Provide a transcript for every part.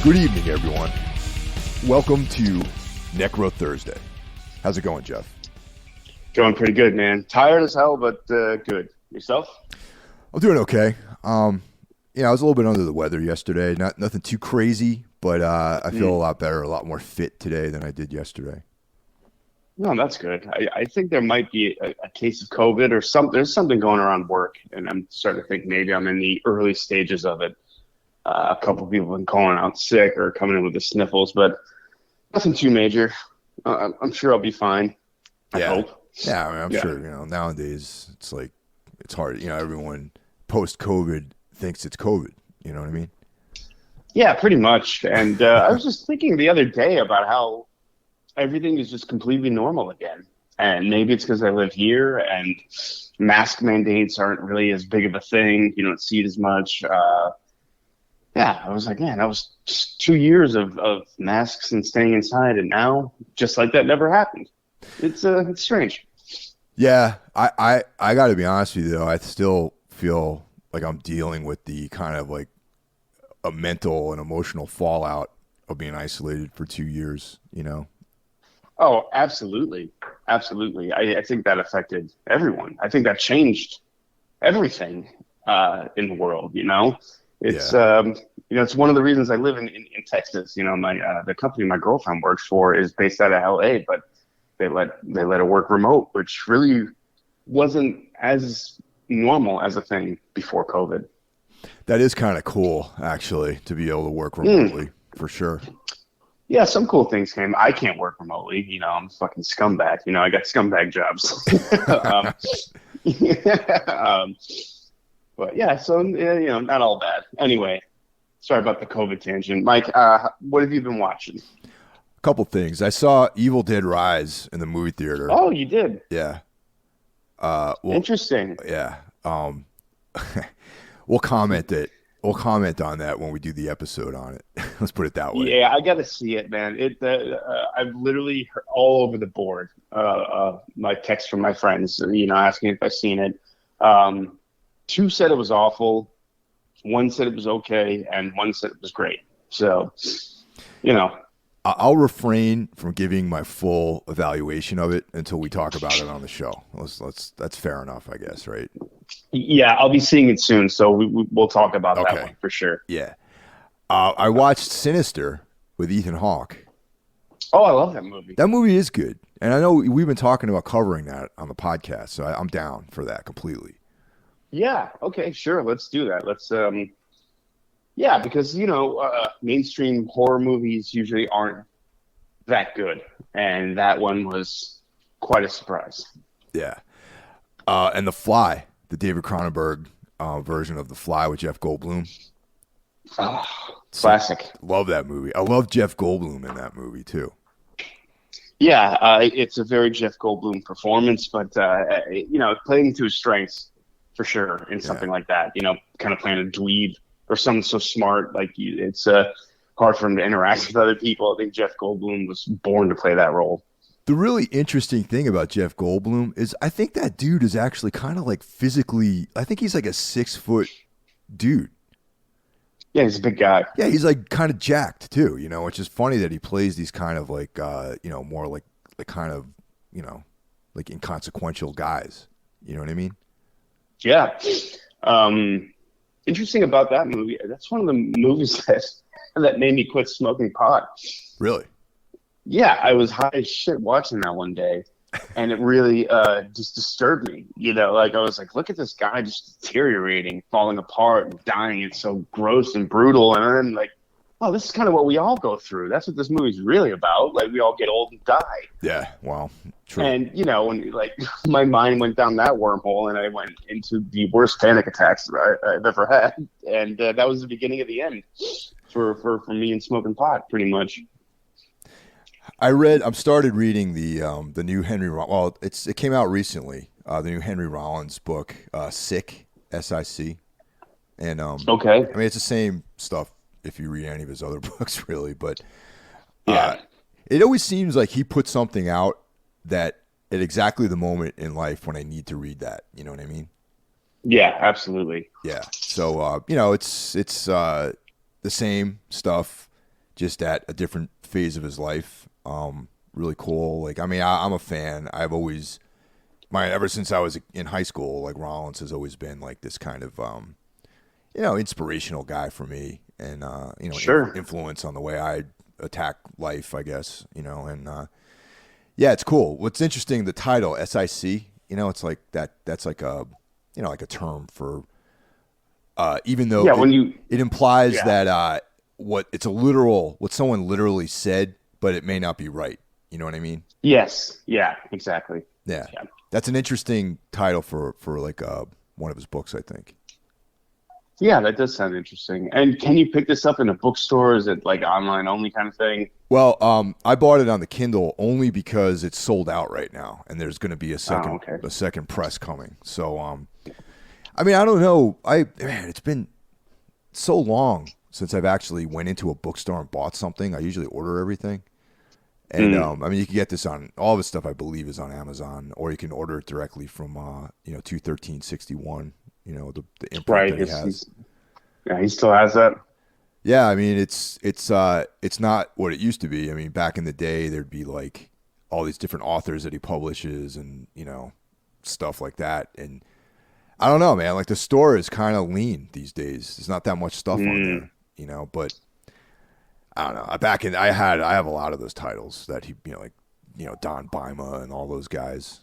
Good evening, everyone. Welcome to Necro Thursday. How's it going, Jeff? Going pretty good, man. Tired as hell, but good. Yourself? I'm doing okay. I was a little bit under the weather yesterday. Nothing too crazy, but I feel a lot better, a lot more fit today than I did yesterday. No, that's good. I think there might be a case of COVID or something. There's something going around work, and I'm starting to think maybe I'm in the early stages of it. A couple people have been calling out sick or coming in with the sniffles, but nothing too major. I'm sure I'll be fine. I hope. Yeah, I mean, I'm sure, nowadays it's like, it's hard. Everyone post-COVID thinks it's COVID. You know what I mean? Yeah, pretty much. And I was just thinking the other day about how everything is just completely normal again. And maybe it's because I live here and mask mandates aren't really as big of a thing. You don't see it as much. I was like, man, that was 2 years of masks and staying inside, and now just like that never happened. It's strange. Yeah, I got to be honest with you though. I still feel like I'm dealing with the kind of like a mental and emotional fallout of being isolated for 2 years. Oh, absolutely, absolutely. I think that affected everyone. I think that changed everything in the world. It's it's one of the reasons I live in Texas. The company my girlfriend works for is based out of LA, but they let her work remote, which really wasn't as normal as a thing before COVID. That is kind of cool, actually, to be able to work remotely for sure. Yeah, some cool things came. I can't work remotely. I'm a fucking scumbag. I got scumbag jobs. But yeah, so not all bad. Anyway, sorry about the COVID tangent. Mike, what have you been watching? A couple things. I saw Evil Dead Rise in the movie theater. Oh, you did? Yeah. Interesting. Yeah. We'll comment on that when we do the episode on it. Let's put it that way. Yeah, I got to see it, man. I've literally heard all over the board my texts from my friends, asking if I've seen it. Two said it was awful, one said it was okay, and one said it was great. So, I'll refrain from giving my full evaluation of it until we talk about it on the show. That's fair enough, I guess, right? Yeah, I'll be seeing it soon, so we'll talk about that one for sure. Yeah. I watched Sinister with Ethan Hawke. Oh, I love that movie. That movie is good. And I know we've been talking about covering that on the podcast, so I'm down for that completely. Yeah, okay, sure. Let's do that. Let's, because, mainstream horror movies usually aren't that good. And that one was quite a surprise. Yeah. And The Fly, the David Cronenberg version of The Fly with Jeff Goldblum. Oh, classic. Love that movie. I love Jeff Goldblum in that movie, too. Yeah, it's a very Jeff Goldblum performance, but, playing to his strengths. For sure, in something like that, kind of playing a dweeb or someone so smart, it's hard for him to interact with other people. I think Jeff Goldblum was born to play that role. The really interesting thing about Jeff Goldblum is I think that dude is actually kind of like physically, I think he's like a 6 foot dude. Yeah, he's a big guy. Yeah, he's like kind of jacked too, which is funny that he plays these kind of like, more like kind of, like inconsequential guys. You know what I mean? Yeah. Interesting about that movie. That's one of the movies that made me quit smoking pot. Really? Yeah, I was high as shit watching that one day, and it really just disturbed me. I was like, look at this guy just deteriorating, falling apart, and dying. It's so gross and brutal. And then oh, this is kind of what we all go through. That's what this movie's really about. Like, we all get old and die. Yeah, well, true. And, when my mind went down that wormhole and I went into the worst panic attacks I've ever had. And that was the beginning of the end for me and smoking pot, pretty much. I've started reading the new Henry Rollins. Well, it came out recently. The new Henry Rollins book, Sick, S-I-C. And okay. I mean, it's the same stuff if you read any of his other books, really. But it always seems like he puts something out that at exactly the moment in life when I need to read that. You know what I mean? Yeah, absolutely. Yeah. So, it's the same stuff. just at a different phase of his life. Really cool. Like, I mean, I'm a fan. I've always, ever since I was in high school, like Rollins has always been like this kind of, inspirational guy for me, and Sure. influence on the way I attack life, I guess. And yeah, it's cool. What's interesting, the title SIC. It's like that. That's like a, like a term for, even though Yeah. it implies Yeah. that what someone literally said, but it may not be right. You know what I mean? Yes. Yeah. Exactly. Yeah, Yeah. that's an interesting title for like one of his books, I think. Yeah, that does sound interesting. And can you pick this up in a bookstore? Is it like online only kind of thing? Well, I bought it on the Kindle only because it's sold out right now, and there's going to be a Oh, second okay. a second press coming. So, I mean, I don't know. Man, it's been so long since I've actually went into a bookstore and bought something. I usually order everything, and Mm, I mean, you can get this on all of his stuff. I believe is on Amazon, or you can order it directly from 21361. The imprint right. that he has. Yeah, he still has that. Yeah, I mean it's not what it used to be. I mean, back in the day there'd be like all these different authors that he publishes and, stuff like that. And I don't know, man, like the store is kind of lean these days. There's not that much stuff on Mm, there, but I don't know. I have a lot of those titles that he, like, Don Bima and all those guys,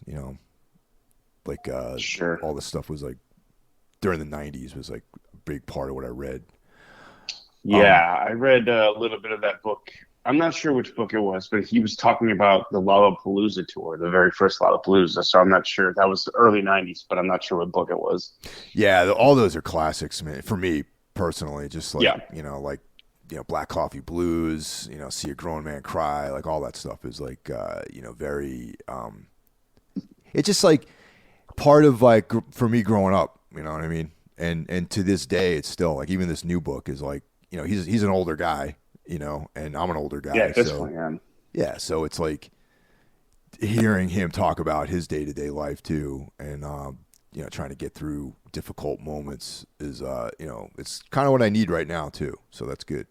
like sure. all this stuff was like during the 90s was like a big part of what I read. Um Yeah, I read a little bit of that book. I'm not sure which book it was, but he was talking about the Lollapalooza tour, the very first Lollapalooza. So I'm not sure. That was the early 90s, but I'm not sure what book it was. Yeah, all those are classics, man. For me personally, just like Yeah. Black Coffee Blues, See a Grown Man Cry, like all that stuff is like, very. It's just like part of like for me growing up. You know what I mean? And to this day, it's still like even this new book is like, he's an older guy, and I'm an older Yeah, guy, at this so point, yeah. yeah, so it's like hearing him talk about his day to day life too, and trying to get through difficult moments is it's kind of what I need right now too. So that's good.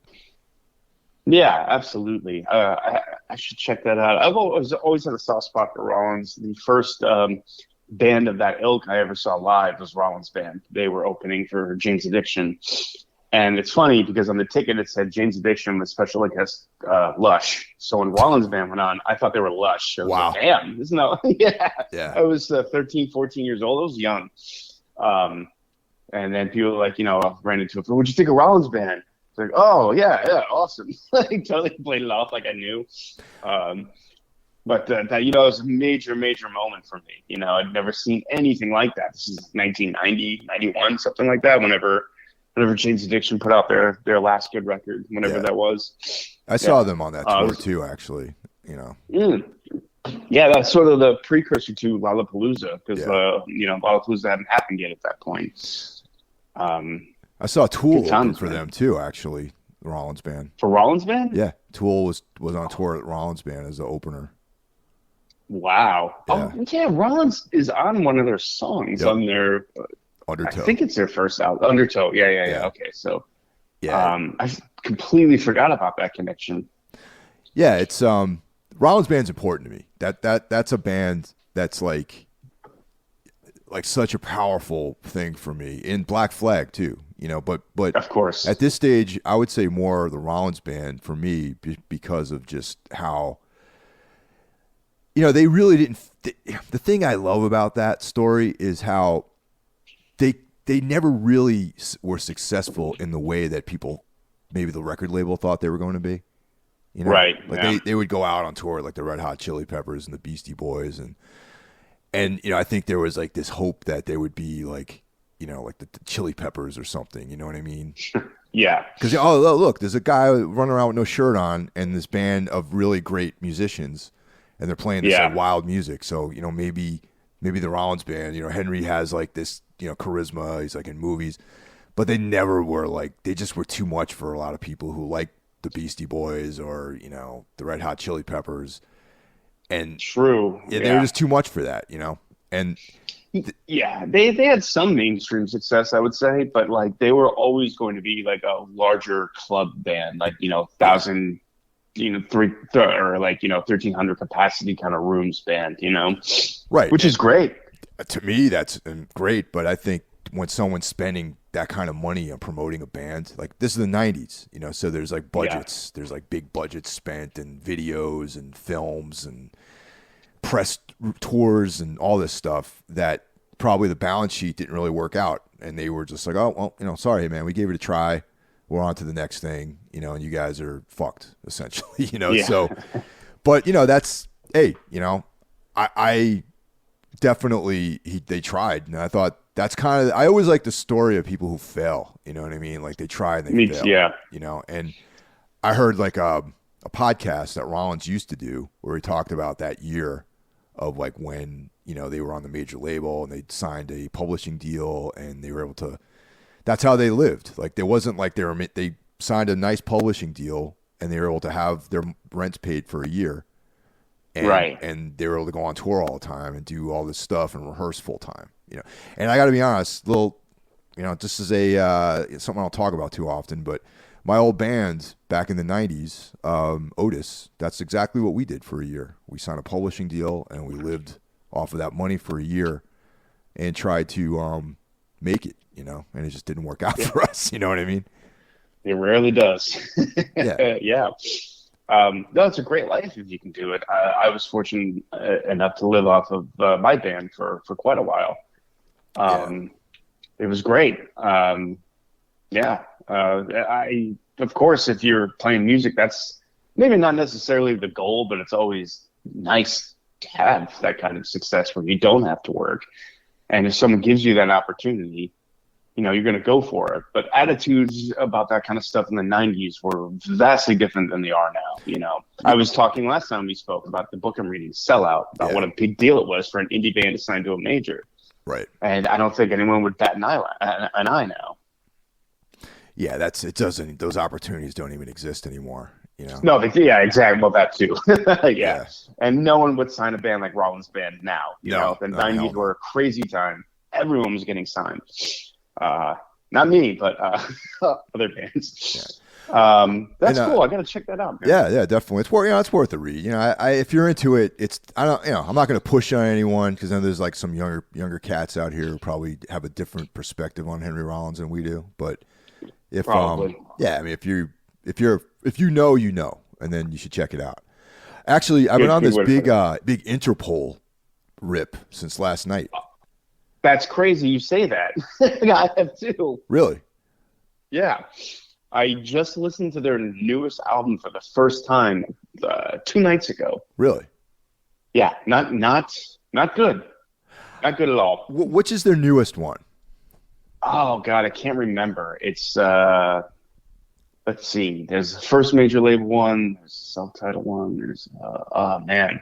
Yeah, absolutely. I should check that out. I've always had a soft spot for Rollins. The first band of that ilk I ever saw live was Rollins Band. They were opening for Jane's Addiction. And it's funny because on the ticket it said Jane's Addiction with special guest Lush. So when Rollins Band went on, I thought they were Lush. I was like, Wow. damn, isn't that? Yeah. Yeah. I was 13, 14 years old. I was young. Um, and then people like, ran into it. What'd you think of Rollins Band? It's like, oh, yeah, yeah, awesome. Like, totally played it off like I knew. Um, but that, it was a major, major moment for me. I'd never seen anything like that. This is 1990, 91, something like that, whenever Jane's Addiction put out their last good record, whenever Yeah. that was. I Yeah. saw them on that tour too, actually. Mm. Yeah, that's sort of the precursor to Lollapalooza because, Yeah. Lollapalooza hadn't happened yet at that point. Um, I saw good Tool open times, for man. them too, actually. The Rollins Band. For Rollins Band? Yeah, Tool was on tour at Rollins Band as the opener. Wow. Yeah. Oh, yeah, Rollins is on one of their songs Yep. on their, I Undertow. think it's their first album, Undertow. Yeah, yeah, Yeah. yeah. Okay, so Yeah. I completely forgot about that connection. Yeah, it's Rollins Band's important to me. That's a band that's like such a powerful thing for me. In Black Flag too, but Of course. at this stage I would say more the Rollins Band for me because of just how they really didn't the thing I love about that story is how they never really were successful in the way that people maybe the record label thought they were going to be. Right. Like Yeah. they would go out on tour like the Red Hot Chili Peppers and the Beastie Boys and I think there was like this hope that they would be like like the Chili Peppers or something. You know what I mean? Yeah. Because look, there's a guy running around with no shirt on and this band of really great musicians, and they're playing this Yeah. like wild music. So maybe the Rollins Band. Henry has like this charisma. He's like in movies, but they never were like they just were too much for a lot of people who like the Beastie Boys or the Red Hot Chili Peppers, and True. they were just too much for that, and Yeah, they had some mainstream success, I would say, but like they were always going to be like a larger club band, like Yeah, thousand, or like 1,300 capacity kind of rooms band, right. which is And great. to me, that's great. But I think when someone's spending that kind of money on promoting a band, like this is the '90s, so there's like Yeah, budgets, there's like big budgets spent and videos and films and press tours and all this stuff that probably the balance sheet didn't really work out, and they were just like, oh well, sorry man, we gave it a try, we're on to the next thing, and you guys are fucked essentially, yeah, so. But that's, hey, I definitely they tried, and I thought that's kind of, I always like the story of people who fail. You know what I mean? Like they try and they me too. fail. Yeah, And I heard like a podcast that Rollins used to do where he talked about that year of like when they were on the major label and they signed a publishing deal and they were able to. That's how they lived. Like there wasn't like they signed a nice publishing deal and they were able to have their rents paid for a year, and right. they were able to go on tour all the time and do all this stuff and rehearse full time. And I got to be honest, little, this is something I don't talk about too often, but my old band back in the '90s, Otis, that's exactly what we did for a year. We signed a publishing deal and we lived off of that money for a year and tried to make it, and it just didn't work out Yeah, for us. You know what I mean? it rarely does. Yeah. Yeah. No, it's a great life if you can do it. I was fortunate enough to live off of my band for quite a while. Yeah. Um, it was great. Yeah. Of course, if you're playing music, that's maybe not necessarily the goal, but it's always nice to have that kind of success where you don't have to work. And if someone gives you that opportunity, you're going to go for it. But attitudes about that kind of stuff in the '90s were vastly different than they are now. I was talking last time we spoke about the book I'm reading, Sellout, about what Yeah. a big deal it was for an indie band to sign to a major. Right. And I don't think anyone would bat an eye now. Yeah. It doesn't, those opportunities don't even exist anymore. No, yeah, exactly. Well, that too. Yeah. Yeah. And no one would sign a band like Rollins Band now. No, The no, hell 90s no. were a crazy time. Everyone was getting signed. Not me, but other bands. That's And cool. I got to check that out, man. yeah, yeah, definitely. It's worth a read. I if you're into it, I don't, I'm not going to push on anyone because then there's like some younger cats out here who probably have a different perspective on Henry Rollins than we do. But if Probably. yeah, I mean, if you know, and then you should check it out. Actually, I've been on Good this way to put it. big Interpol rip since last night. That's crazy you say that. I have too. Really? Yeah. I just listened to their newest album for the first time 2 nights ago. Really? Yeah, not good. Not good at all. Which is their newest one? Oh God, I can't remember. It's let's see. There's the first major label one. There's a self-titled one. There's oh man,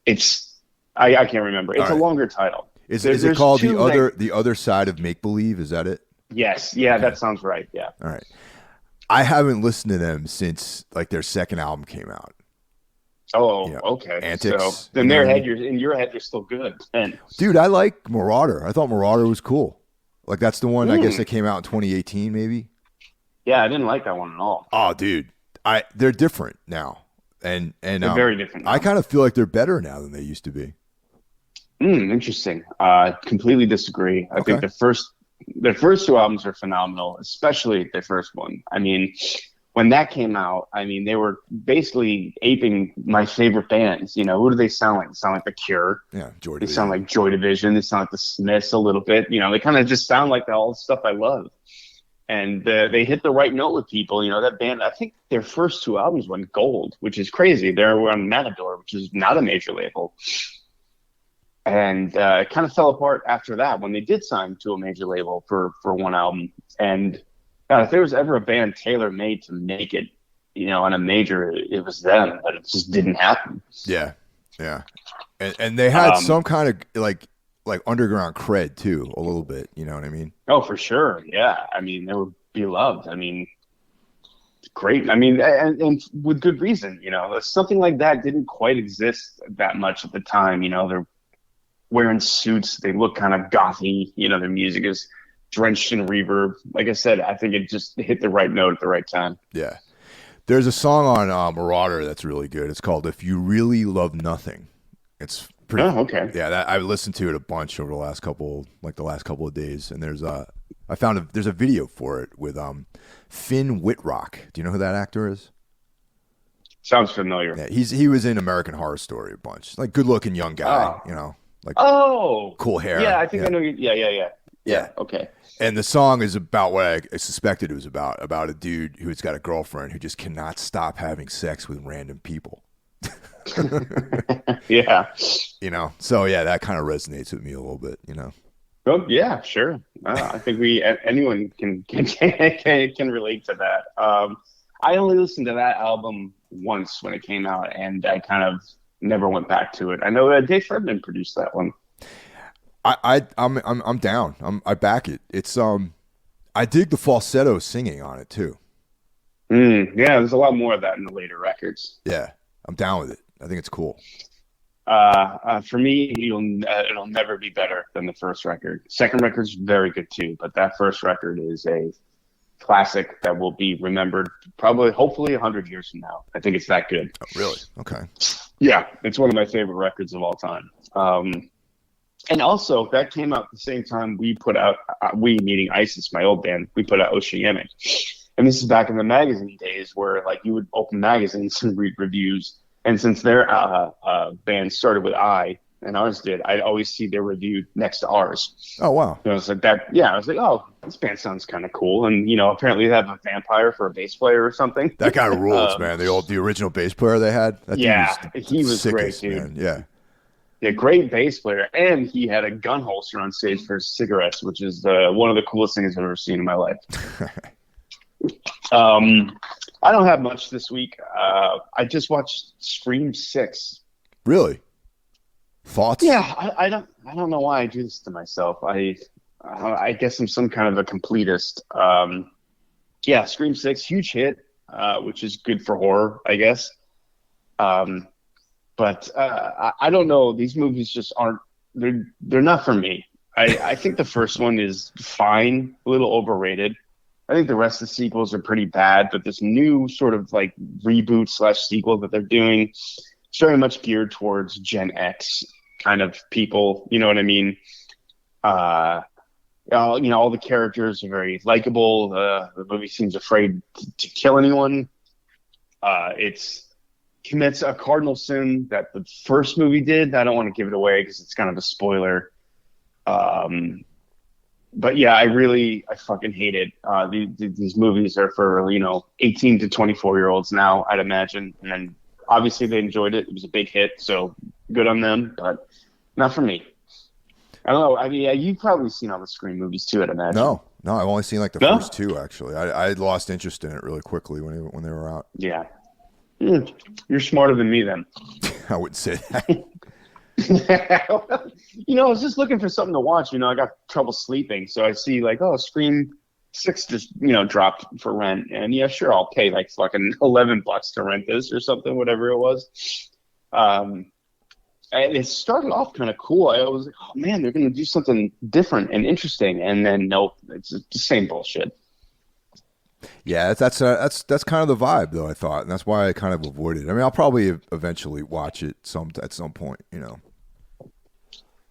it's I can't remember. It's All a right. longer title. Is it There's called two the other side of make believe? Is that it? Yes, yeah, Okay. that sounds right. Yeah. All right. I haven't listened to them since like their second album came out. Oh, You know, okay. Antics. So in their head, in your head, you're still good. And Dude, I like Marauder. I thought Marauder was cool. Like that's the one I guess that came out in 2018, maybe. yeah, I didn't like that one at all. Oh, dude, they're different now, and They're very different I now. kind of feel like they're better now than they used to be. Interesting. Completely disagree. I think Okay. their first two albums are phenomenal, especially their first one. I mean, when that came out, I mean, they were basically aping my favorite bands. Who do they sound like? They sound like The Cure. Yeah, They Jordan. sound like Joy Division. They sound like the Smiths a little bit. They kind of just sound like all the stuff I love. And they hit the right note with people. That band, I think their first two albums went gold, which is crazy. They were on Matador, which is not a major label. And it kind of fell apart after that when they did sign to a major label for one album. And if there was ever a band tailor-made to make it, on a major, it was them, but it just didn't happen. Yeah, yeah, and they had Um, some kind of like underground cred too, a little bit. You know what I mean? Oh, for sure. Yeah. I mean, they were beloved. I mean, great. I mean, and with good reason. Something like that didn't quite exist that much at the time. wearing suits. They look kind of gothy. Their music is drenched in reverb. Like I said, I think it just hit the right note at the right time. Yeah. There's a song on Marauder that's really good. It's called "If You Really Love Nothing." It's pretty. Oh, okay. Yeah, I listened to it a bunch over the last couple of days. And there's there's a video for it with Finn Wittrock. Do you know who that actor is? Sounds familiar. Yeah, he was in American Horror Story a bunch. Like good looking young guy, like cool hair. Yeah, I think I know you. Yeah. Okay. And the song is about what I suspected it was about a dude who's got a girlfriend who just cannot stop having sex with random people. Yeah. So yeah, that kind of resonates with me a little bit, Oh yeah, sure. I think anyone can relate to that. I only listened to that album once when it came out, and I kind of never went back to it. I know Dave Fredman produced that one. I'm down. I back it. It's I dig the falsetto singing on it too. Yeah, there's a lot more of that in the later records. Yeah, I'm down with it. I think it's cool. For me, it'll never be better than the first record. Second record's very good too, but that first record is a classic that will be remembered hopefully 100 years from now. I think it's that good. Oh, really? Okay. Yeah, it's one of my favorite records of all time. And also, that came out at the same time we put out, we meaning ISIS, my old band, we put out Oceanic. And this is back in the magazine days where you would open magazines and read reviews. And since their band started with I and ours did, I'd always see their review next to ours. Oh, wow. I was like, oh, this band sounds kind of cool. And, apparently they have a vampire for a bass player or something. That guy rules, man. The original bass player they had. He was sickest, great, dude. Man. Yeah, great bass player. And he had a gun holster on stage for his cigarettes, which is one of the coolest things I've ever seen in my life. I don't have much this week. I just watched Scream 6. Really? Thoughts? Yeah, I don't know why I do this to myself. I guess I'm some kind of a completist. Yeah, Scream 6, huge hit, which is good for horror, I guess. But I don't know. These movies just aren't. They're not for me. I think the first one is fine, a little overrated. I think the rest of the sequels are pretty bad, but this new sort of reboot / sequel that they're doing is very much geared towards Gen X kind of people. You know what I mean? All the characters are very likable. The movie seems afraid to kill anyone. It commits a cardinal sin that the first movie did. I don't want to give it away because it's kind of a spoiler. But yeah, I fucking hate it. These movies are for 18 to 24-year-olds now, I'd imagine, and obviously they enjoyed it. It was a big hit, so good on them. But not for me. I don't know. I mean, you've probably seen all the Scream movies too, I'd imagine. No, I've only seen the first two actually. I lost interest in it really quickly when they were out. Yeah, you're smarter than me then. I wouldn't say that. I was just looking for something to watch. I got trouble sleeping, so I see Scream 6 just dropped for rent, and yeah, sure, I'll pay fucking $11 to rent this or something, whatever it was. And it started off kind of cool. I was like, oh man, they're gonna do something different and interesting, and then nope, it's the same bullshit. Yeah, that's kind of the vibe though, I thought, and that's why I kind of avoided it. I mean, I'll probably eventually watch it at some point,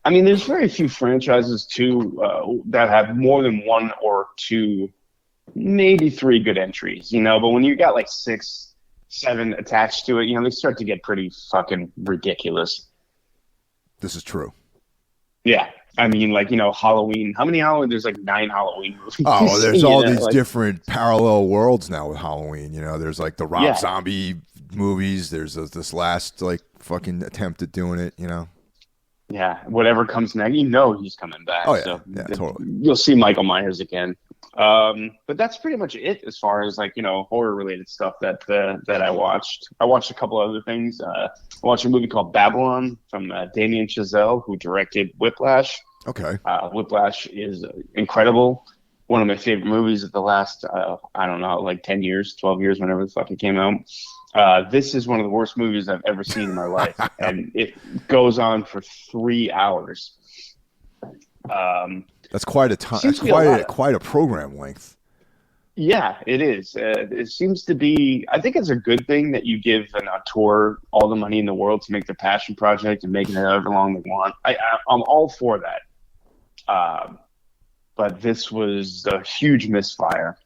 I mean, there's very few franchises too that have more than one or two, maybe three good entries, But when you got 6, 7 attached to it, they start to get pretty fucking ridiculous. This is true. Yeah. I mean, Halloween. How many Halloween? There's 9 Halloween movies. Oh, well, there's all these different parallel worlds now with Halloween. There's the Rob Zombie movies. There's this last fucking attempt at doing it. Yeah, whatever comes next, he's coming back. Oh yeah, so yeah, totally. You'll see Michael Myers again. But that's pretty much it as far as horror related stuff that I watched. I watched a couple other things. I watched a movie called Babylon from Damien Chazelle, who directed Whiplash. Okay. Whiplash is incredible. one of my favorite movies of the last, I don't know, like 10 years, 12 years, whenever the fuck it came out. This is one of the worst movies I've ever seen in my life, and it goes on for 3 hours. That's quite a time. Seems That's to be a lot. quite a program length. Yeah, it is. It seems to be. I think it's a good thing that you give an auteur all the money in the world to make their passion project and making it however long they want. I'm all for that. But this was a huge misfire.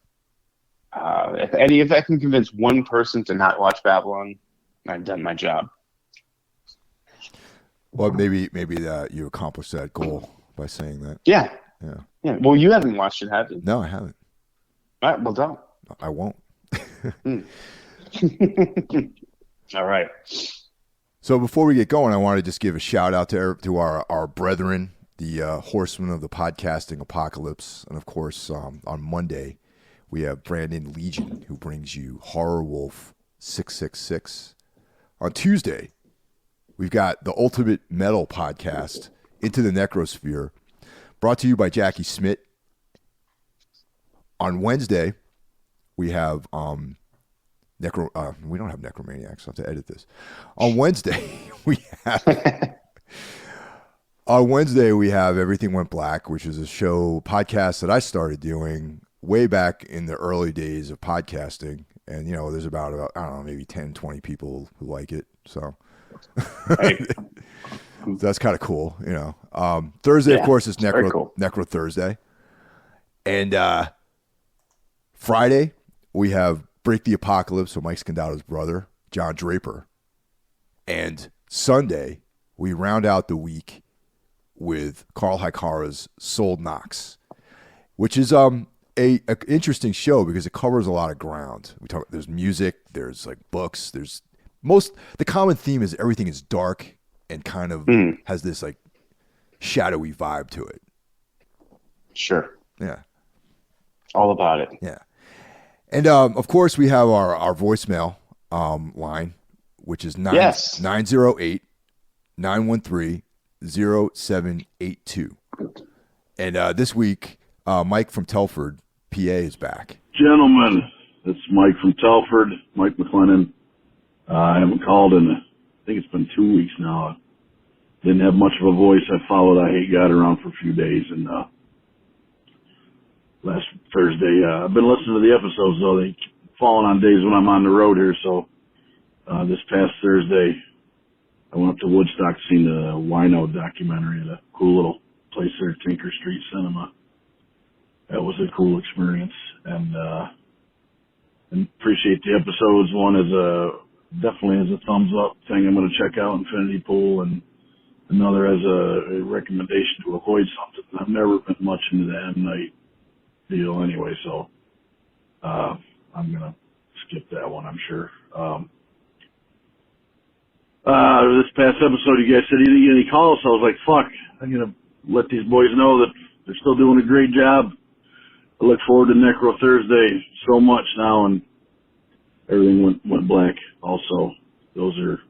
If I can convince one person to not watch Babylon, I've done my job. Well, maybe that you accomplished that goal by saying that. Yeah. Yeah. Well, you haven't watched it, have you? No, I haven't. All right. Well, don't. I won't. All right. So before we get going, I want to just give a shout out to our brethren, the horsemen of the podcasting apocalypse. And of course, on Monday, we have Brandon Legion, who brings you Horror Wolf 666. On Tuesday, we've got the Ultimate Metal podcast, Into the Necrosphere, brought to you by Jackie Smith. On Wednesday, we have we don't have Necromaniacs. I have to edit this. On Wednesday, we have Everything Went Black, which is a podcast that I started doing way back in the early days of podcasting. And, there's about I don't know, maybe 10, 20 people who like it. So that's kind of cool, Thursday, of course, is Necro Thursday. And Friday, we have Break the Apocalypse with Mike Scandato's brother, John Draper. And Sunday, we round out the week with Carl Hikara's Sold Knox, which is a interesting show because it covers a lot of ground. There's music, there's like books, the common theme is everything is dark and kind of has this like shadowy vibe to it. Sure. Yeah. All about it. Yeah. And of course, we have our voicemail line, which is 908-913-0782. And this week, Mike from Telford, PA, is back. Gentlemen, it's Mike from Telford, Mike McLennan. I haven't called in, I think it's been 2 weeks now. Didn't have much of a voice. I followed I Hate God around for a few days, and last Thursday, I've been listening to the episodes, though. They keep falling on days when I'm on the road here, so this past Thursday, I went up to Woodstock to see the Wino documentary at a cool little place there, Tinker Street Cinema. That was a cool experience, and appreciate the episodes. One is definitely is a thumbs up thing I'm going to check out, Infinity Pool, and another as a recommendation to avoid something. I've never been much into the M. Night deal anyway, so I'm going to skip that one, I'm sure. This past episode, you guys said you didn't get any calls, so I was like, fuck, I'm going to let these boys know that they're still doing a great job. I look forward to Necro Thursday so much now, and Everything went black also. Those are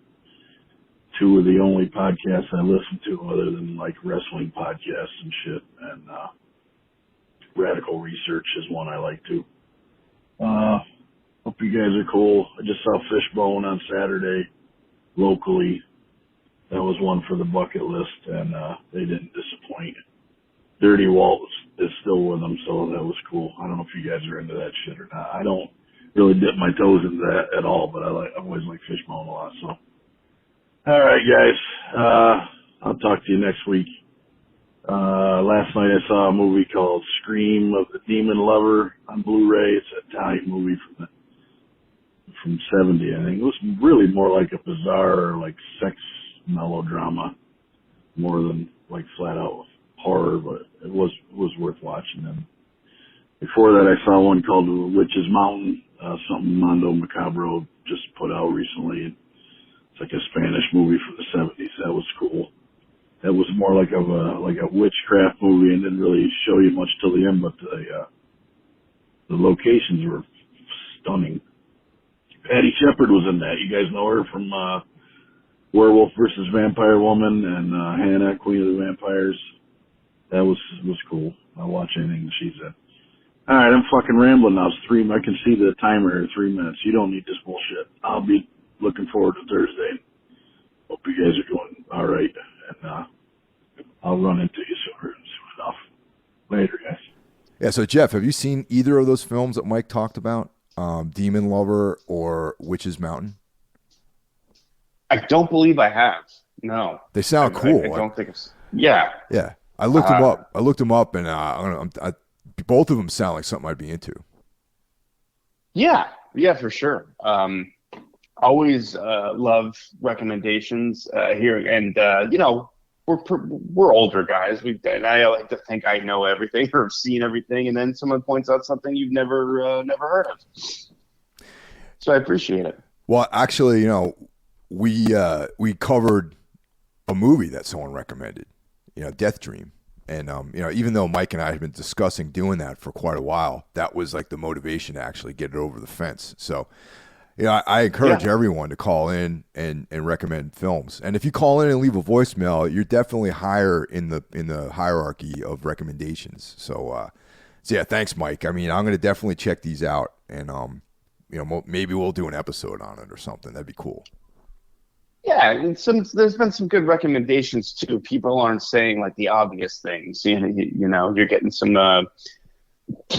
two of the only podcasts I listen to other than like wrestling podcasts and shit. And Radical Research is one I like too. Hope you guys are cool. I just saw Fishbone on Saturday locally. That was one for the bucket list, and they didn't disappoint. Dirty Walt is still with them, so that was cool. I don't know if you guys are into that shit or not. I don't really dip my toes into that at all, but I've always liked Fishbone a lot. So, all right, guys. I'll talk to you next week. Last night I saw a movie called Scream of the Demon Lover on Blu-ray. It's an Italian movie from 70, I think. It was really more like a bizarre, like, sex melodrama, more than like flat out horror, but it was worth watching. And before that, I saw one called Witch's Mountain, something Mondo Macabro just put out recently. It's like a Spanish movie from the 70s. That was cool. That was more like a witchcraft movie and didn't really show you much till the end, but the locations were stunning. Patty Shepard was in that. You guys know her from Werewolf versus Vampire Woman and Hannah, Queen of the Vampires. That was cool. I'll watch anything that she's in. All right, I'm fucking rambling now. It's 3. I can see the timer here. 3 minutes. You don't need this bullshit. I'll be looking forward to Thursday. Hope you guys are doing all right, and I'll run into you soon enough. Later, guys. Yeah. So Jeff, have you seen either of those films that Mike talked about, Demon Lover or Witch's Mountain? I don't believe I have. No. They sound cool. I don't think it's. Yeah. Yeah. I looked them up. And both of them sound like something I'd be into. Yeah. Yeah, for sure. Always love recommendations here, and we're older guys. And I like to think I know everything or have seen everything, and then someone points out something you've never heard of. So I appreciate it. Well, actually, we covered a movie that someone recommended, Death Dream. And, even though Mike and I had been discussing doing that for quite a while, that was like the motivation to actually get it over the fence. So, I encourage everyone to call in and recommend films. And if you call in and leave a voicemail, you're definitely higher in the hierarchy of recommendations. So yeah, thanks, Mike. I mean, I'm going to definitely check these out, and maybe we'll do an episode on it or something. That'd be cool. Yeah, and there's been some good recommendations too. People aren't saying like the obvious things. You're getting some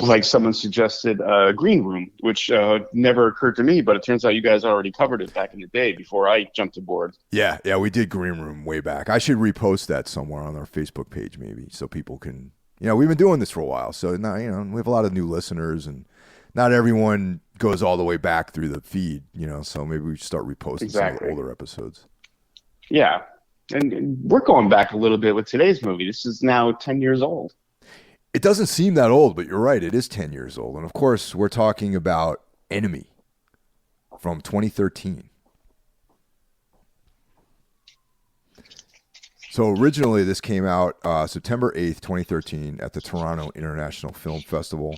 like someone suggested Green Room, which never occurred to me, but it turns out you guys already covered it back in the day before I jumped aboard. Yeah, we did Green Room way back. I should repost that somewhere on our Facebook page maybe, so people can. We've been doing this for a while, so now we have a lot of new listeners, and not everyone goes all the way back through the feed, so maybe we should start reposting some of the older episodes. Yeah, and we're going back a little bit with today's movie. This is now 10 years old. It doesn't seem that old, but you're right. It is 10 years old. And, of course, we're talking about Enemy from 2013. So originally this came out September 8th, 2013 at the Toronto International Film Festival.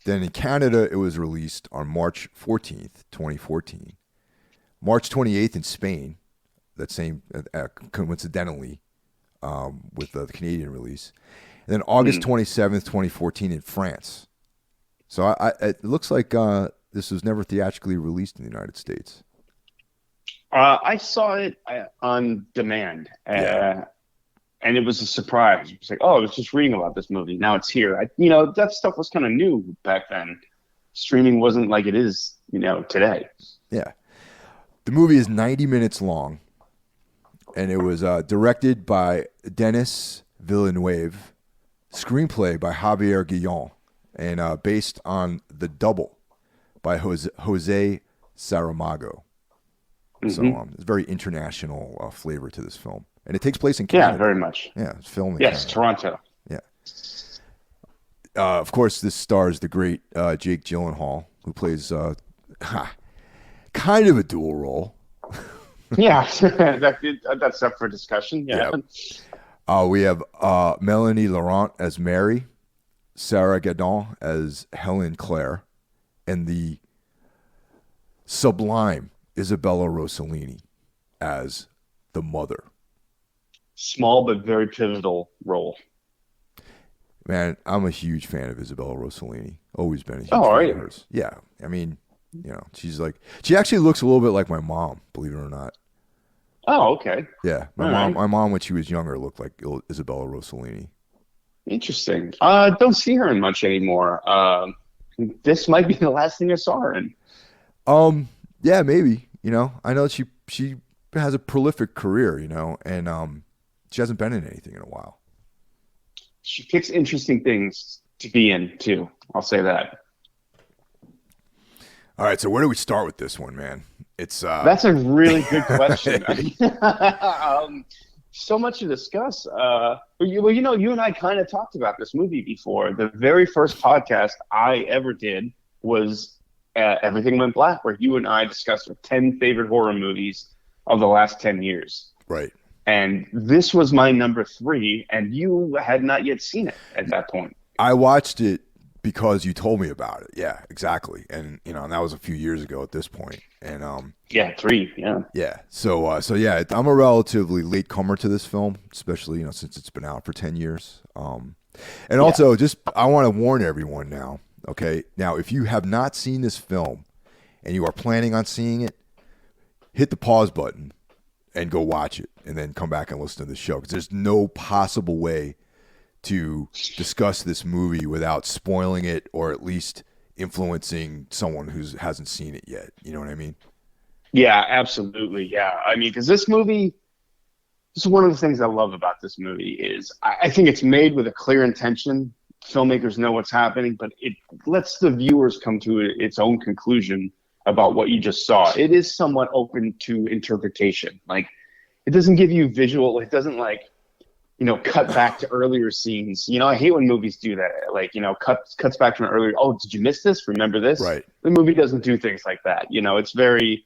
Then in Canada, it was released on March 14th, 2014. March 28th in Spain, that same, coincidentally, with the Canadian release. And then August 27th, 2014 in France. So it looks like this was never theatrically released in the United States. I saw it on demand, and it was a surprise. It was like, I was just reading about this movie. Now it's here. That stuff was kind of new back then. Streaming wasn't like it is, today. Yeah. The movie is 90 minutes long, and it was directed by Denis Villeneuve, screenplay by Javier Guillon, and based on The Double by Jose Saramago. Mm-hmm. So it's a very international flavor to this film. And it takes place in Canada. Yeah, very much. Yeah, it's filmed in Canada. Toronto. Yeah. Of course, this stars the great Jake Gyllenhaal, who plays kind of a dual role. Yeah, that's up for discussion. Yeah. We have Melanie Laurent as Mary, Sarah Gadon as Helen Claire, and the sublime Isabella Rossellini as the mother. Small but very pivotal role. Man, I'm a huge fan of Isabella Rossellini. Always been a huge fan of hers. Yeah, I mean, she actually looks a little bit like my mom, believe it or not. Oh, okay. Yeah, my mom when she was younger looked like Isabella Rossellini. Interesting. Don't see her in much anymore. This might be the last thing I saw her in. Yeah, maybe. I know she has a prolific career, and she hasn't been in anything in a while. She picks interesting things to be in too. I'll say that. All right, so where do we start with this one, man? That's a really good question. So much to discuss. You and I kind of talked about this movie before. The very first podcast I ever did was Everything Went Black, where you and I discussed our 10 favorite horror movies of the last 10 years. Right. And this was my number 3, and you had not yet seen it at that point. I watched it because you told me about it. Yeah, exactly. And and that was a few years ago at this point. And 3, yeah. Yeah. So I'm a relatively late comer to this film, especially since it's been out for 10 years. And also, just I want to warn everyone now. Okay, now if you have not seen this film and you are planning on seeing it, hit the pause button and go watch it, and then come back and listen to the show, because there's no possible way to discuss this movie without spoiling it, or at least influencing someone who hasn't seen it yet. You know what I mean? Yeah, absolutely. Yeah. I mean, because this is one of the things I love about this movie is I think it's made with a clear intention. Filmmakers know what's happening, but it lets the viewers come to its own conclusion about what you just saw. It is somewhat open to interpretation. Like, it doesn't give you visual. It doesn't cut back to earlier scenes. I hate when movies do that. Like, cuts back from earlier. Oh, did you miss this? Remember this? Right. The movie doesn't do things like that. It's very,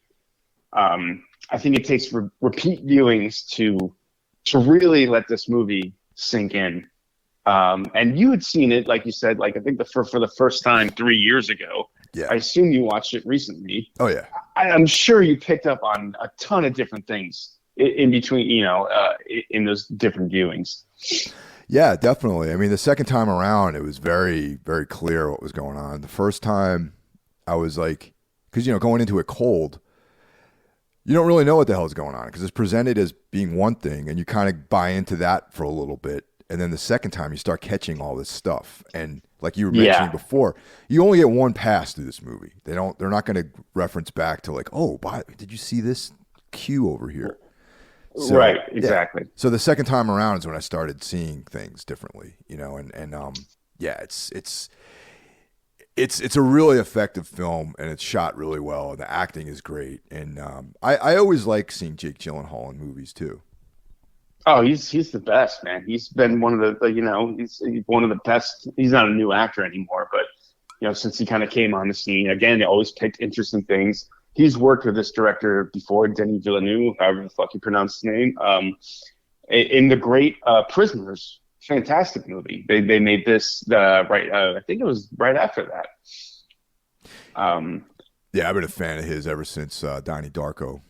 I think it takes repeat viewings to really let this movie sink in. And you had seen it, like you said, like I think for the first time 3 years ago. Yeah. I assume you watched it recently. Oh yeah. I'm sure you picked up on a ton of different things in between, in those different viewings. Yeah, definitely. I mean, the second time around, it was very, very clear what was going on. The first time, I was like, because going into it cold, you don't really know what the hell is going on, because it's presented as being one thing, and you kind of buy into that for a little bit. And then the second time, you start catching all this stuff. And like you were mentioning before, you only get one pass through this movie. They're not going to reference back to like, oh, did you see this cue over here? So, right, exactly. Yeah. So the second time around is when I started seeing things differently, it's a really effective film, and it's shot really well, and the acting is great. And I always like seeing Jake Gyllenhaal in movies too. Oh, he's the best, man. He's been one of he's one of the best. He's not a new actor anymore, but since he kind of came on the scene again, he always picked interesting things. He's worked with this director before, Denis Villeneuve, however the fuck you pronounce his name, in the great Prisoners, fantastic movie. They made this I think it was right after that. Yeah, I've been a fan of his ever since Donnie Darko.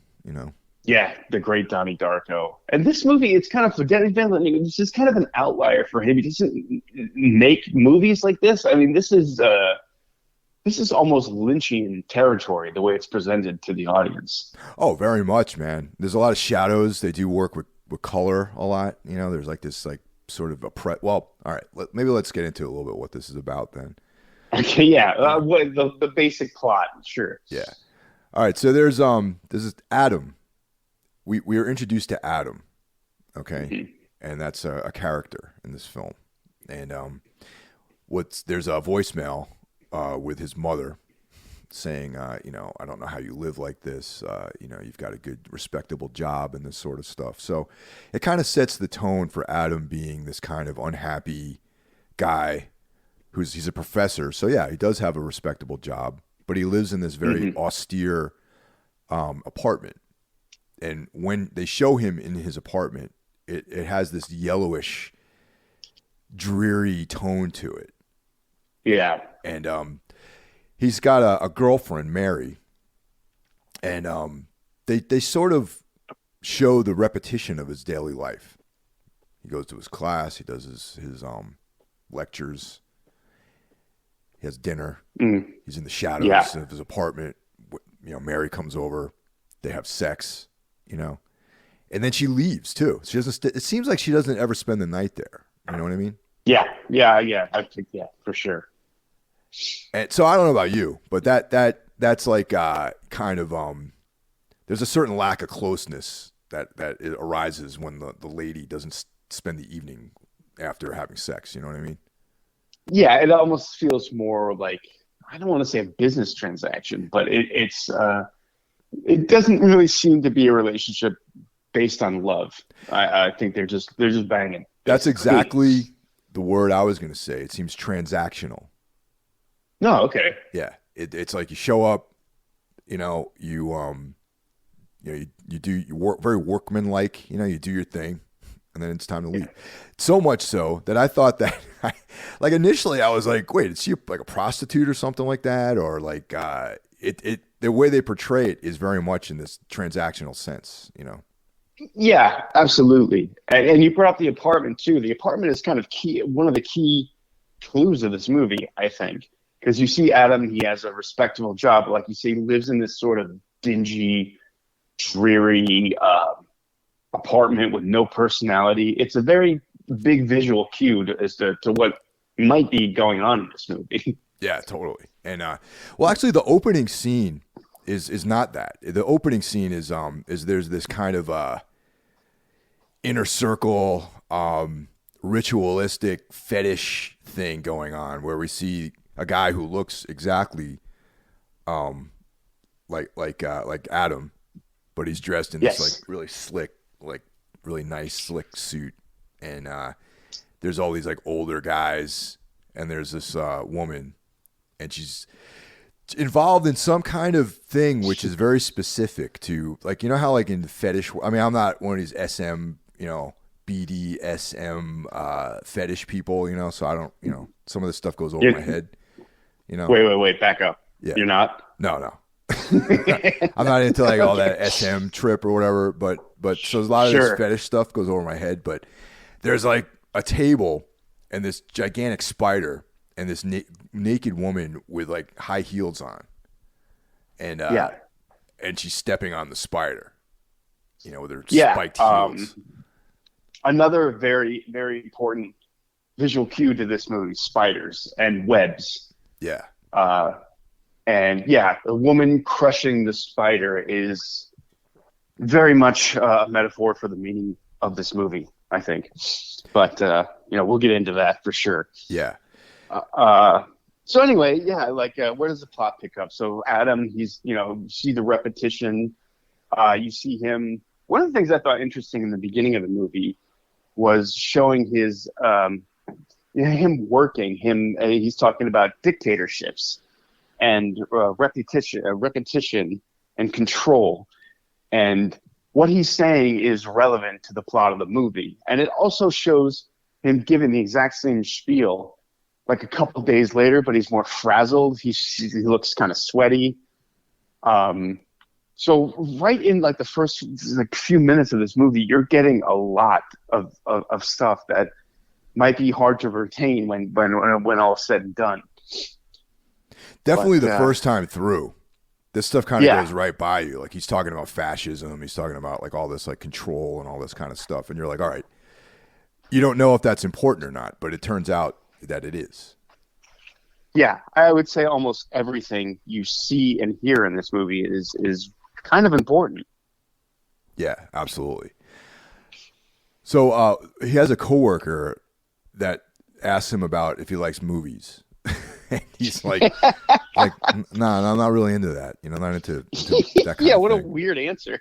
Yeah, the great Donnie Darko. And this movie, it's kind of for Denis Villeneuve. It's just kind of an outlier for him. He doesn't make movies like this. I mean, this is almost Lynchian territory, the way it's presented to the audience. Oh, very much, man. There's a lot of shadows. They do work with color a lot. There's like this like sort of well, all right. Maybe let's get into a little bit what this is about then. Okay, yeah. The basic plot, sure. Yeah. All right. So there's this Adam. We are introduced to Adam, okay, mm-hmm. And that's a character in this film. And there's a voicemail with his mother saying, I don't know how you live like this. You've got a good, respectable job and this sort of stuff. So it kind of sets the tone for Adam being this kind of unhappy guy he's a professor. So yeah, he does have a respectable job, but he lives in this very austere apartment. And when they show him in his apartment, it has this yellowish, dreary tone to it. Yeah. And he's got a girlfriend, Mary, and they sort of show the repetition of his daily life. He goes to his class, he does his lectures, he has dinner, he's in the shadows of his apartment. Mary comes over, they have sex. And then she leaves too. She doesn't. It seems like she doesn't ever spend the night there. You know what I mean? Yeah. I think for sure. And so I don't know about you, but that's like kind of there's a certain lack of closeness that it arises when the lady doesn't spend the evening after having sex. You know what I mean? Yeah, it almost feels more like, I don't want to say a business transaction, but it doesn't really seem to be a relationship based on love. I think they're just banging. Basically. That's exactly the word I was going to say. It seems transactional. No, okay. Yeah, it's like you show up, you work very workmanlike. You do your thing, and then it's time to leave. Yeah. So much so that I thought that, like initially I was like, wait, is she like a prostitute or something like that, or like the way they portray it is very much in this transactional sense, Yeah, absolutely. And you brought up the apartment too. The apartment is kind of key, one of the key clues of this movie, I think, because you see Adam, he has a respectable job, but like you say, he lives in this sort of dingy, dreary apartment with no personality. It's a very big visual cue as to what might be going on in this movie. Yeah, totally. And well, actually, the opening scene is not that. The opening scene is there's this kind of inner circle ritualistic fetish thing going on where we see a guy who looks exactly like Adam, but he's dressed in this like really slick, like really nice slick suit, and there's all these like older guys, and there's this woman, and she's involved in some kind of thing which is very specific to, like, you know how like in the fetish, I mean, I'm not one of these SM, BDSM fetish people, so I don't, some of this stuff goes over my head, Wait, back up. Yeah. You're not? No. I'm not into like all that SM trip or whatever, but so a lot of this fetish stuff goes over my head, but there's like a table and this gigantic spider and this naked woman with like high heels on, and and she's stepping on the spider, with her spiked heels. Another very, very important visual cue to this movie: spiders and webs. Yeah. And the woman crushing the spider is very much a metaphor for the meaning of this movie, I think. But we'll get into that for sure. Yeah. So anyway, where does the plot pick up? So Adam, he's, you see the repetition. You see him. One of the things I thought interesting in the beginning of the movie was showing his, him working. He's talking about dictatorships and repetition and control. And what he's saying is relevant to the plot of the movie. And it also shows him giving the exact same spiel like a couple days later, but he's more frazzled. He looks kind of sweaty. So right in like the first few minutes of this movie, you're getting a lot of stuff that might be hard to retain when all is said and done. Definitely the first time through, this stuff kind of goes right by you. Like he's talking about fascism, he's talking about like all this like control and all this kind of stuff, and you're like, all right, you don't know if that's important or not, but it turns out that it is. Yeah, I would say almost everything you see and hear in this movie is kind of important. Yeah, absolutely. So he has a coworker that asks him about if he likes movies. And he's like, nah, I'm not really into that. I'm not into that kind of what thing. A weird answer.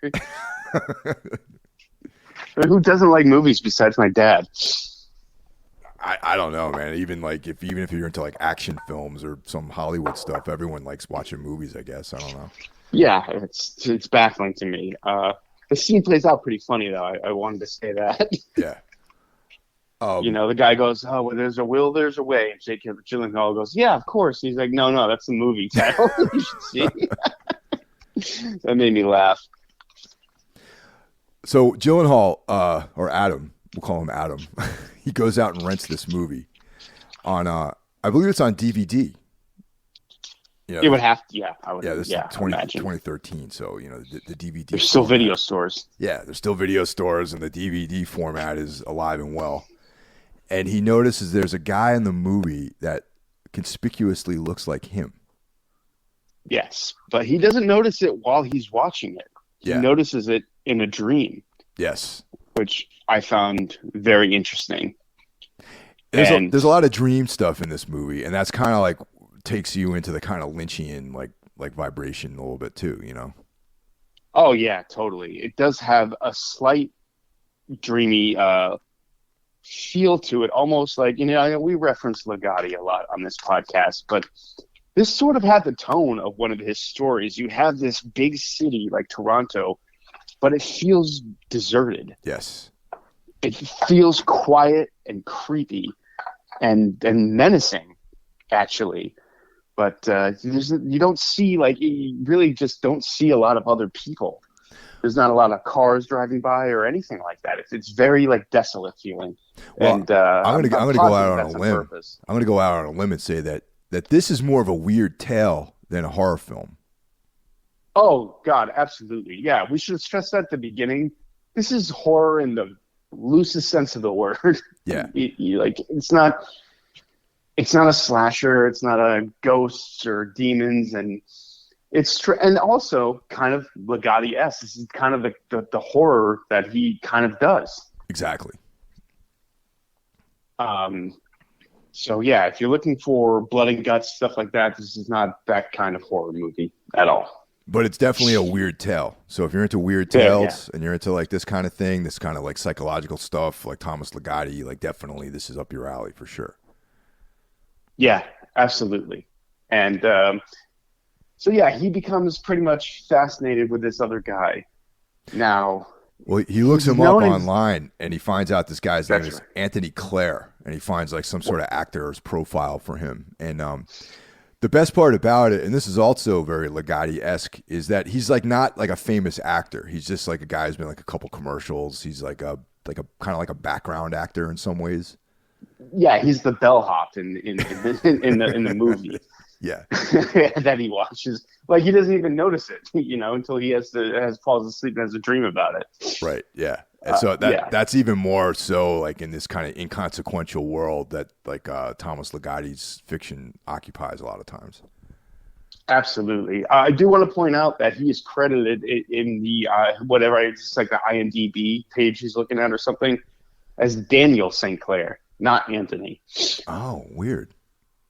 Who doesn't like movies besides my dad? I don't know, man. Even if you're into like action films or some Hollywood stuff, everyone likes watching movies, I guess. I don't know. Yeah, it's baffling to me. The scene plays out pretty funny though. I wanted to say that. Yeah. The guy goes, "Oh, well, there's a will, there's a way." And Jake Gyllenhaal goes, "Yeah, of course." He's like, "No, that's the movie title. You should see." That made me laugh. So Gyllenhaal, or Adam, we'll call him Adam. He goes out and rents this movie on, I believe it's on DVD. It would have to, yeah. I would, this is 2013. So the DVD. There's still video stores. Yeah, there's still video stores, and the DVD format is alive and well. And he notices there's a guy in the movie that conspicuously looks like him. Yes, but he doesn't notice it while he's watching it. He notices it in a dream. Yes. Which I found very interesting. There's a lot of dream stuff in this movie, and that's kind of like takes you into the kind of Lynchian like vibration a little bit too, Oh yeah, totally. It does have a slight dreamy feel to it, almost like, we reference Ligotti a lot on this podcast, but this sort of had the tone of one of his stories. You have this big city like Toronto, but it feels deserted. Yes. It feels quiet and creepy and menacing, actually. But you don't see, you really just don't see a lot of other people. There's not a lot of cars driving by or anything like that. It's very like desolate feeling. Well, And I'm gonna go out on a that's limb. purpose. I'm gonna go out on a limb and say that this is more of a weird tale than a horror film. Oh God, absolutely. Yeah, we should stress that at the beginning. This is horror in the loosest sense of the word. Yeah. Like it's not a slasher. It's not a ghosts or demons, and and also kind of Ligotti-esque. This is kind of the horror that he kind of does. Exactly. So yeah, if you're looking for blood and guts, stuff like that, this is not that kind of horror movie at all. But it's definitely a weird tale. So if you're into weird tales and you're into like this kind of thing, this kind of like psychological stuff, like Thomas Ligotti, like definitely this is up your alley for sure. Yeah, absolutely. And so yeah, he becomes pretty much fascinated with this other guy. Now, well, he looks him up online and he finds out this guy's name is Anthony Clare, and he finds like some sort of actor's profile for him. And the best part about it, and this is also very Ligotti-esque, is that he's like not like a famous actor. He's just like a guy who's been like a couple commercials. He's like a kind of like a background actor in some ways. Yeah, he's the bellhop in the movie. Yeah. That he watches. Like he doesn't even notice it, until he falls asleep and has a dream about it. Right. Yeah. And so that's even more so like in this kind of inconsequential world that like Thomas Ligotti's fiction occupies a lot of times. Absolutely. I do want to point out that he is credited in the whatever it's like the IMDb page he's looking at or something as Daniel St. Clair, not Anthony. Oh, weird.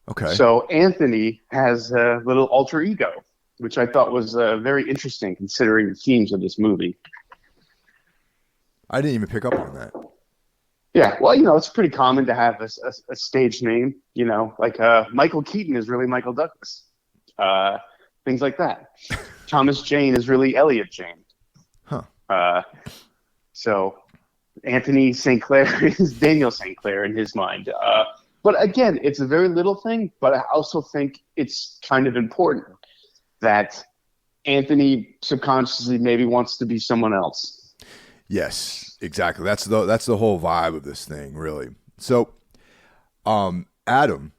Okay. So Anthony has a little alter ego, which I thought was very interesting considering the themes of this movie. I didn't even pick up on that. Yeah, well, it's pretty common to have a stage name, like Michael Keaton is really Michael Douglas. Things like that. Thomas Jane is really Elliot Jane. Huh. So Anthony St. Clair is Daniel St. Clair in his mind. But again, it's a very little thing, but I also think it's kind of important that Anthony subconsciously maybe wants to be someone else. Yes, exactly. That's the whole vibe of this thing, really. So, Adam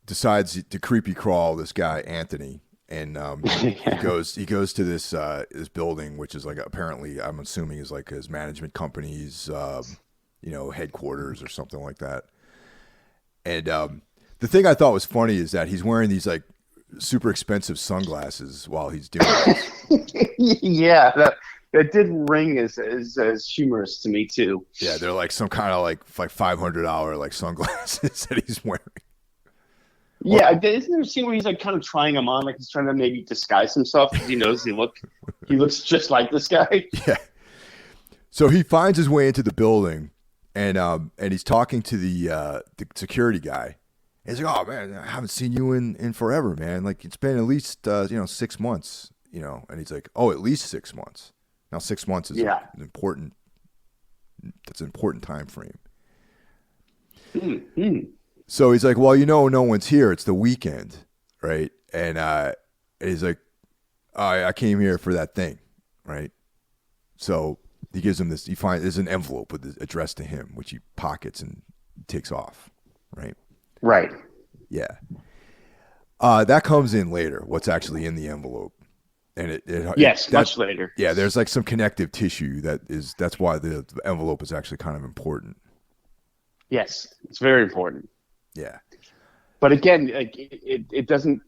decides to creepy crawl this guy Anthony, and he goes to this this building, which is like apparently I'm assuming is like his management company's headquarters or something like that. And the thing I thought was funny is that he's wearing these like super expensive sunglasses while he's doing this. Yeah, that did ring as humorous to me too. Yeah, they're like some kind of like $500 like sunglasses that he's wearing. Yeah, isn't there a scene where he's like kind of trying them on, like he's trying to maybe disguise himself because he knows he looks just like this guy. Yeah. So he finds his way into the building, and he's talking to the security guy. And he's like, "Oh man, I haven't seen you in forever, man. Like it's been at least 6 months, And he's like, "Oh, at least 6 months." Now 6 months is an important. That's an important time frame. Mm-hmm. So he's like, "Well, no one's here. It's the weekend, right?" And he's like, "I came here for that thing, right?" So he gives him this. There's an envelope with the address to him, which he pockets and takes off, right? Right. Yeah. That comes in later. What's actually in the envelope, and much later. Yeah, there's like some connective tissue that's why the envelope is actually kind of important. Yes, it's very important. Yeah. But again, like it doesn't.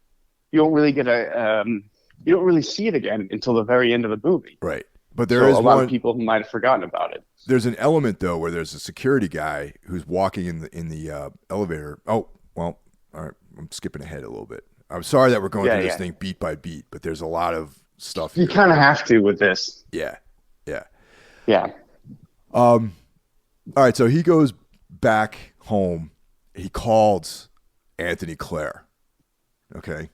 You don't really get you don't really see it again until the very end of the movie. Right. But there is a lot of people who might have forgotten about it. There's an element though where there's a security guy who's walking in the elevator. Oh, well, all right. I'm skipping ahead a little bit. I'm sorry that we're going through this thing beat by beat, but there's a lot of stuff here. You kind of have to with this. Yeah. Yeah. Yeah. All right. So he goes back home. He calls Anthony Clare. Okay.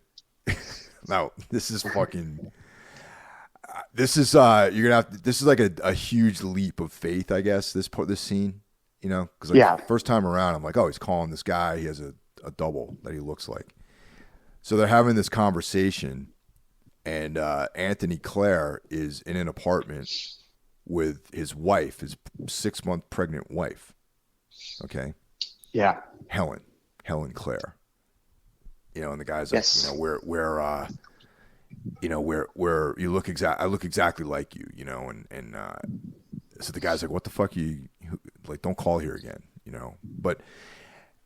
Now this is fucking. This is you're gonna have. This is like a huge leap of faith, I guess. This scene, because first time around, I'm like, oh, he's calling this guy. He has a double that he looks like. So they're having this conversation, and Anthony Clare is in an apartment with his wife, his 6-month pregnant wife. Okay. Yeah. Helen Clare. And the guy's yes. like, where you look I look exactly like you, and so the guy's like, what the fuck like, don't call here again, but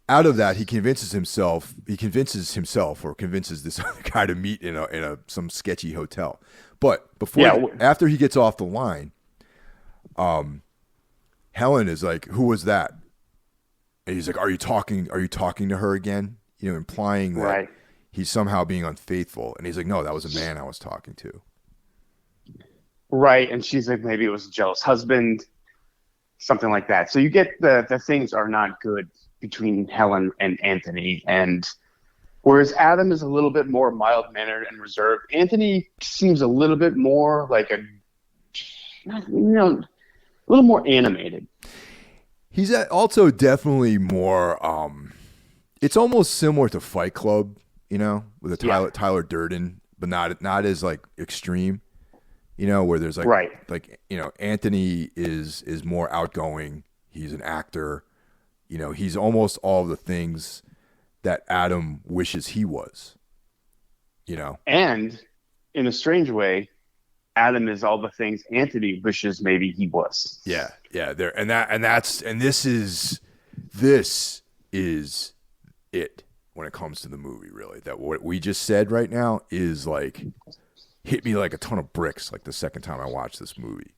out of that, he convinces himself or convinces this other guy to meet in some sketchy hotel. But after he gets off the line, Helen is like, who was that? And he's like, are you talking to her again? Implying that he's somehow being unfaithful. And he's like, no, that was a man I was talking to. Right. And she's like, maybe it was a jealous husband, something like that. So you get the things are not good between Helen and Anthony. And whereas Adam is a little bit more mild-mannered and reserved, Anthony seems a little bit more like a little more animated. He's also definitely more, it's almost similar to Fight Club, with a Tyler Durden, but not as like extreme, where there's like, Anthony is more outgoing. He's an actor, he's almost all the things that Adam wishes he was, And in a strange way, Adam is all the things Anthony wishes maybe he was. Yeah. This is it when it comes to the movie, really. That what we just said right now is like hit me like a ton of bricks like the second time I watched this movie.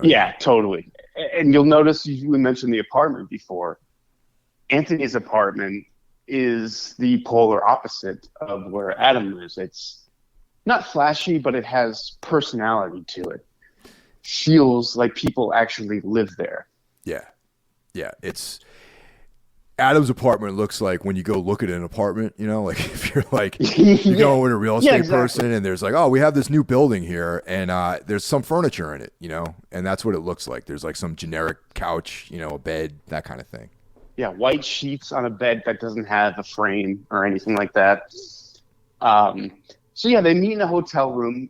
Yeah, totally. And you'll notice we mentioned the apartment before. Anthony's apartment is the polar opposite of where Adam lives. It's not flashy, but it has personality to it. Feels like people actually live there. Yeah. It's Adam's apartment looks like when you go look at an apartment, like if you're like you go with a real estate person and there's like, oh, we have this new building here and there's some furniture in it, and that's what it looks like. There's like some generic couch, a bed, that kind of thing. Yeah, white sheets on a bed that doesn't have a frame or anything like that. So yeah, they meet in a hotel room.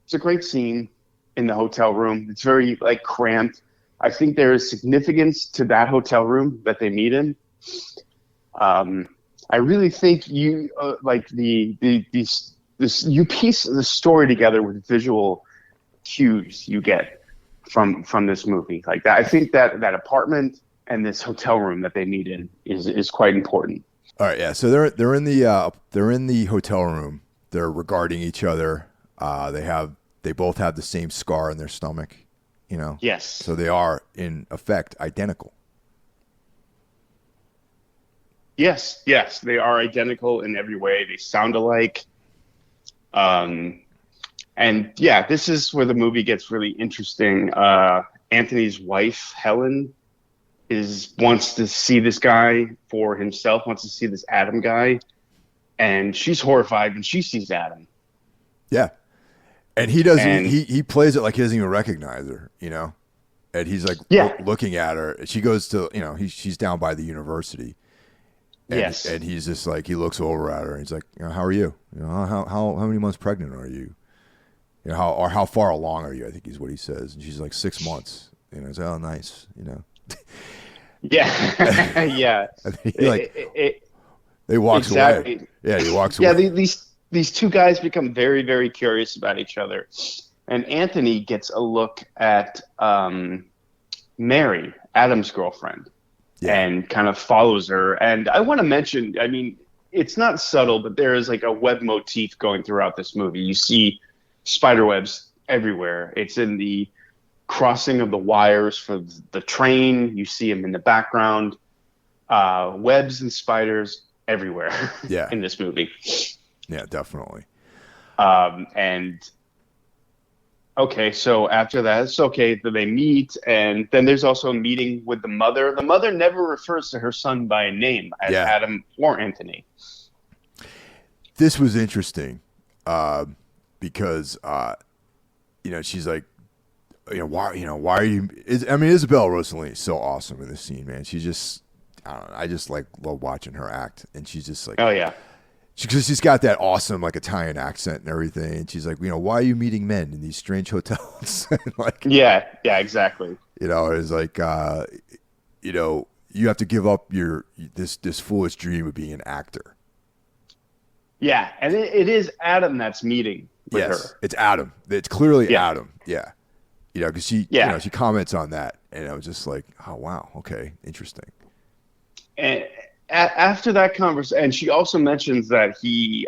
It's a great scene in the hotel room. It's very like cramped. I think there is significance to that hotel room that they meet in. I really think you like you piece the story together with visual cues you get from this movie. Like that, I think that apartment and this hotel room that they meet in is quite important. All right, yeah. So they're in the hotel room. They're regarding each other. They both have the same scar in their stomach. Yes. So they are in effect identical. Yes, they are identical in every way. They sound alike. And yeah, this is where the movie gets really interesting. Anthony's wife, Helen, wants to see this guy for himself, wants to see this Adam guy, and she's horrified when she sees Adam. Yeah. And he doesn't. He plays it like he doesn't even recognize her, And he's like looking at her. She goes to, she's down by the university. And, yes. And he's just like, he looks over at her and he's like, how are you? How many months pregnant are you? How far along are you? I think is what he says. And she's like 6 months. He's like, oh, nice. Yeah. Yeah. He walks away. Yeah, he walks away. Yeah, these two guys become very, very curious about each other. And Anthony gets a look at Mary, Adam's girlfriend, and kind of follows her. And I want to mention, I mean, it's not subtle, but there is like a web motif going throughout this movie. You see spider webs everywhere. It's in the crossing of the wires for the train. You see them in the background. Webs and spiders everywhere in this movie. Yeah, definitely. And okay, so after that, it's okay that they meet, and then there's also a meeting with the mother. The mother never refers to her son by name as Adam or Anthony. This was interesting because she's like, why are you? Isabella Rossellini is so awesome in this scene, man. She's just, I don't know, I just love watching her act, and she's just like, oh yeah. Because she's got that awesome like Italian accent and everything, and she's like, why are you meeting men in these strange hotels? Like, Yeah, exactly. It's like, you have to give up this foolish dream of being an actor. Yeah, and it is Adam that's meeting with her. It's Adam. It's clearly Yeah. Adam. Yeah, because she she comments on that, and I was just like, oh wow, okay, interesting. And after that conversation, and she also mentions that he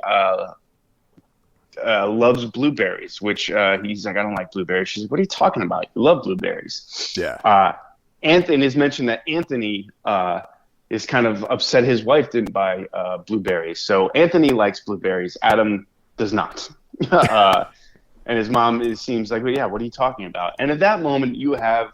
loves blueberries, which he's like, I don't like blueberries. She's like, what are you talking about? You love blueberries. Yeah. Anthony has mentioned that Anthony is kind of upset his wife didn't buy blueberries. So Anthony likes blueberries. Adam does not. And his mom seems like, well, yeah, what are you talking about? And at that moment, you have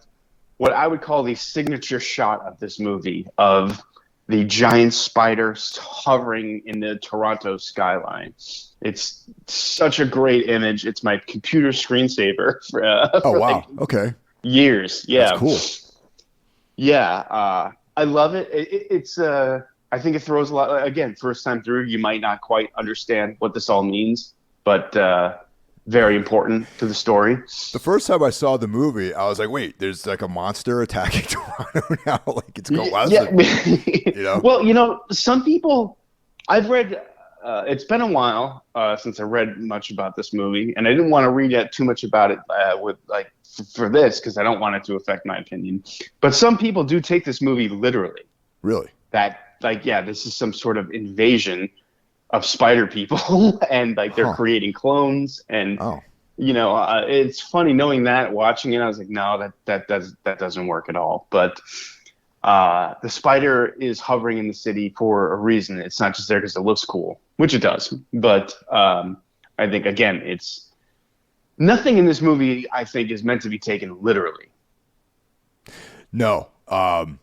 what I would call the signature shot of this movie of the giant spider hovering in the Toronto skyline. It's such a great image. It's my computer screensaver for wow. like Okay. years. Yeah. That's cool. Yeah. I love it. It's I think it throws a lot. Again, first time through, you might not quite understand what this all means, but very important to the story. The first time I saw the movie, I was like, wait, there's like a monster attacking Toronto now. Like it's going wild. Yeah. Well, some people, I've read, it's been a while since I read much about this movie, and I didn't want to read yet too much about it for this because I don't want it to affect my opinion. But some people do take this movie literally. Really? That, this is some sort of invasion of spider people, and they're creating clones, and it's funny knowing that. Watching it, I was like, no, that doesn't work at all. But the spider is hovering in the city for a reason. It's not just there because it looks cool, which it does. But I think again, it's nothing in this movie. I think is meant to be taken literally. No, well,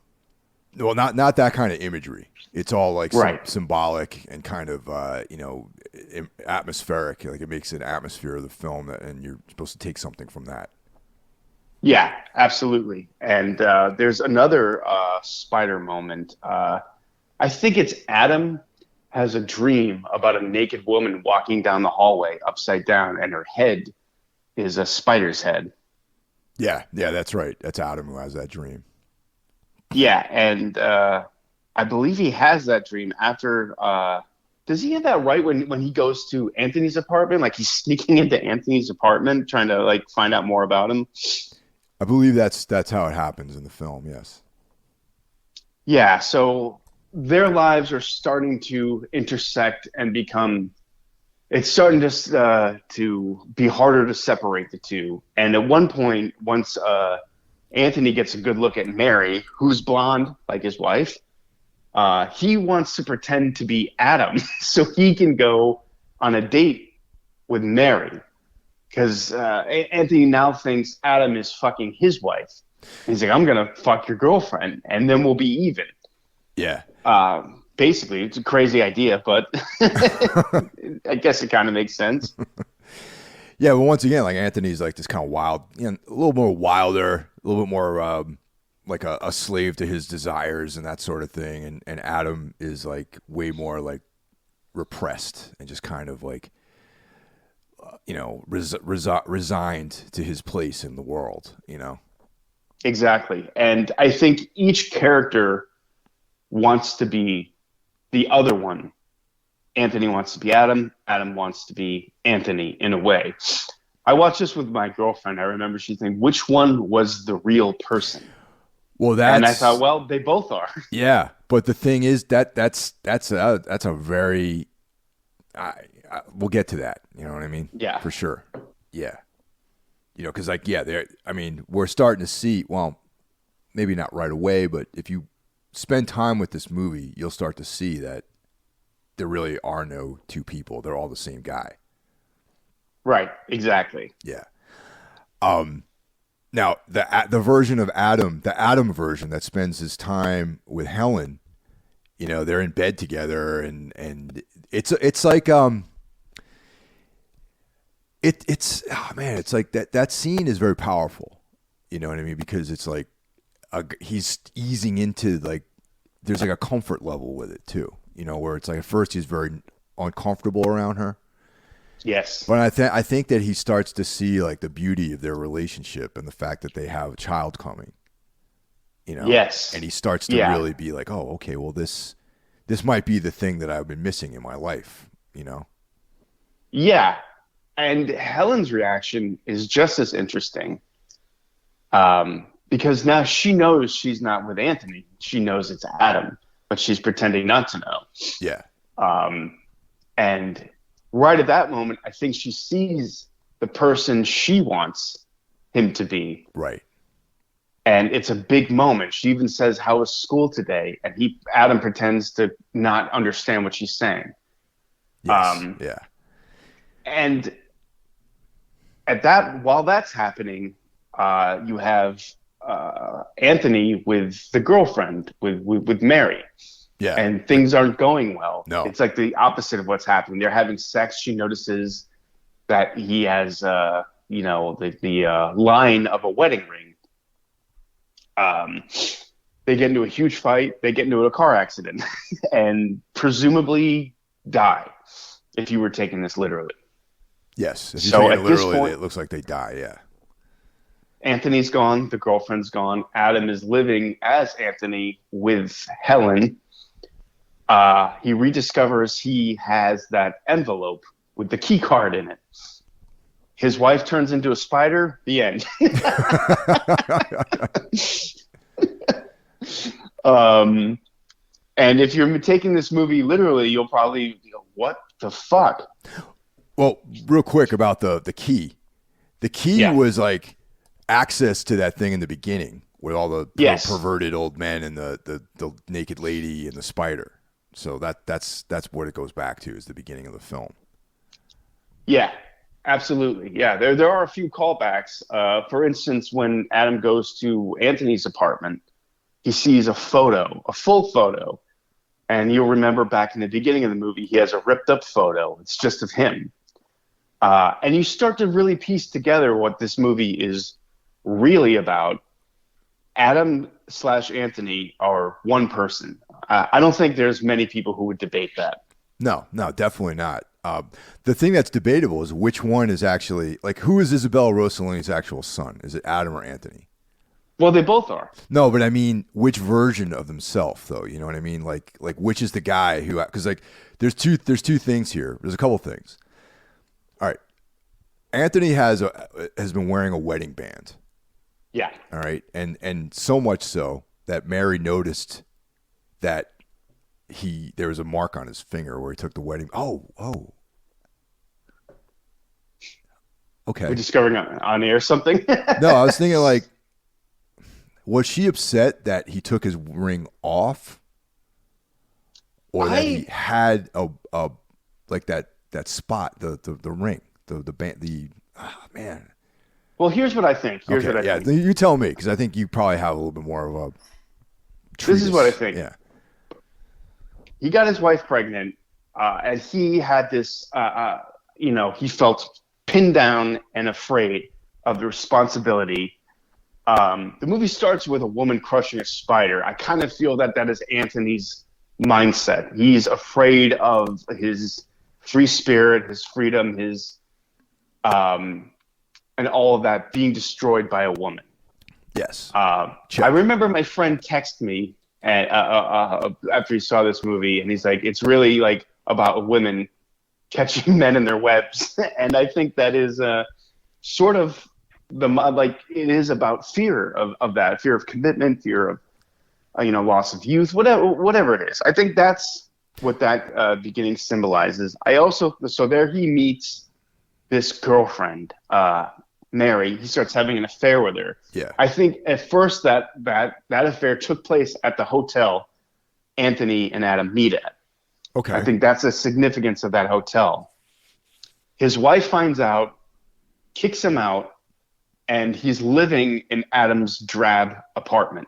not that kind of imagery. It's all like symbolic and kind of atmospheric. Like it makes an atmosphere of the film, and you're supposed to take something from that. Yeah, absolutely. And there's another spider moment. I think it's Adam has a dream about a naked woman walking down the hallway upside down, and her head is a spider's head. Yeah, that's right. That's Adam who has that dream. Yeah, and I believe he has that dream after. Does he have that right when he goes to Anthony's apartment? Like he's sneaking into Anthony's apartment, trying to find out more about him. I believe that's how it happens in the film. Yes. Yeah. So their lives are starting to intersect and become. It's starting to be harder to separate the two. And at one point, once Anthony gets a good look at Mary, who's blonde like his wife. He wants to pretend to be Adam so he can go on a date with Mary. Because Anthony now thinks Adam is fucking his wife. He's like, I'm going to fuck your girlfriend, and then we'll be even. Yeah. Basically, it's a crazy idea, but I guess it kind of makes sense. Yeah, but once again, Anthony's this kind of wild, a little more wilder, a little bit more like a slave to his desires and that sort of thing. And Adam is way more repressed and just kind of resigned to his place in the world, Exactly. And I think each character wants to be the other one. Anthony wants to be Adam. Adam wants to be Anthony in a way. I watched this with my girlfriend. I remember she thinking, which one was the real person? Well, and I thought, well, they both are. Yeah, but the thing is that's a very. We'll get to that. You know what I mean? Yeah, for sure. Yeah, because we're starting to see. Well, maybe not right away, but if you spend time with this movie, you'll start to see that there really are no two people. They're all the same guy. Right. Exactly. Yeah. Now the version of Adam, the Adam version that spends his time with Helen, they're in bed together, and it's like it's like that scene is very powerful. You know what I mean? Because it's he's easing into there's a comfort level with it too. Where it's at first he's very uncomfortable around her. Yes. But I think that he starts to see like the beauty of their relationship and the fact that they have a child coming. Yes. And he starts to really be like, oh, okay, well this might be the thing that I've been missing in my life. Yeah. And Helen's reaction is just as interesting. Because now she knows she's not with Anthony. She knows it's Adam, but she's pretending not to know. Yeah. And right at that moment, I think she sees the person she wants him to be. Right. And it's a big moment. She even says, "How was school today?" And Adam pretends to not understand what she's saying. Yes. Yeah. And while that's happening, you have Anthony with the girlfriend, with Mary. Yeah. And things aren't going well. No. It's like the opposite of what's happening. They're having sex. She notices that he has, the line of a wedding ring. They get into a huge fight. They get into a car accident and presumably die, if you were taking this literally. Yes. If you So take it at this literally, point, it looks like they die. Yeah. Anthony's gone. The girlfriend's gone. Adam is living as Anthony with Helen. He rediscovers he has that envelope with the key card in it. His wife turns into a spider. The end. And if you're taking this movie literally, you'll probably go, what the fuck? Well, real quick about the key. The key was like access to that thing in the beginning with all the perverted old men and the naked lady and the spider. So that's what it goes back to, is the beginning of the film. Yeah, absolutely. Yeah, there are a few callbacks. For instance, when Adam goes to Anthony's apartment, he sees a full photo. And you'll remember back in the beginning of the movie, he has a ripped up photo. It's just of him. And you start to really piece together what this movie is really about. Adam/Anthony are one person. I don't think there's many people who would debate that. No, definitely not. The thing that's debatable is which one is actually, like, who is Isabella Rossellini's actual son? Is it Adam or Anthony? Well, they both are. No, but I mean, which version of himself, though? You know what I mean? Like which is the guy who? Because like, there's two things here. There's a couple things. All right, Anthony has been wearing a wedding band. Yeah. All right, and so much so that Mary noticed that there was a mark on his finger where he took the wedding. Oh. Okay. We're discovering on air something. No, I was thinking like, was she upset that he took his ring off, or that he had a like that spot, the ring, the band, man. Well, here's what I think. Here's what I think. You tell me, because I think you probably have a little bit more of a treatise. This is what I think. Yeah. He got his wife pregnant, and he had this, he felt pinned down and afraid of the responsibility. The movie starts with a woman crushing a spider. I kind of feel that is Anthony's mindset. He's afraid of his free spirit, his freedom, his and all of that being destroyed by a woman. Yes. I remember my friend texted me after he saw this movie, and he's like, "It's really like about women catching men in their webs," and I think that is sort of it is about fear of that, fear of commitment, fear of loss of youth, whatever it is. I think that's what that beginning symbolizes. So there he meets this girlfriend, Mary. He starts having an affair with her. Yeah. I think at first that affair took place at the hotel Anthony and Adam meet at. Okay. I think that's the significance of that hotel. His wife finds out, kicks him out, and he's living in Adam's drab apartment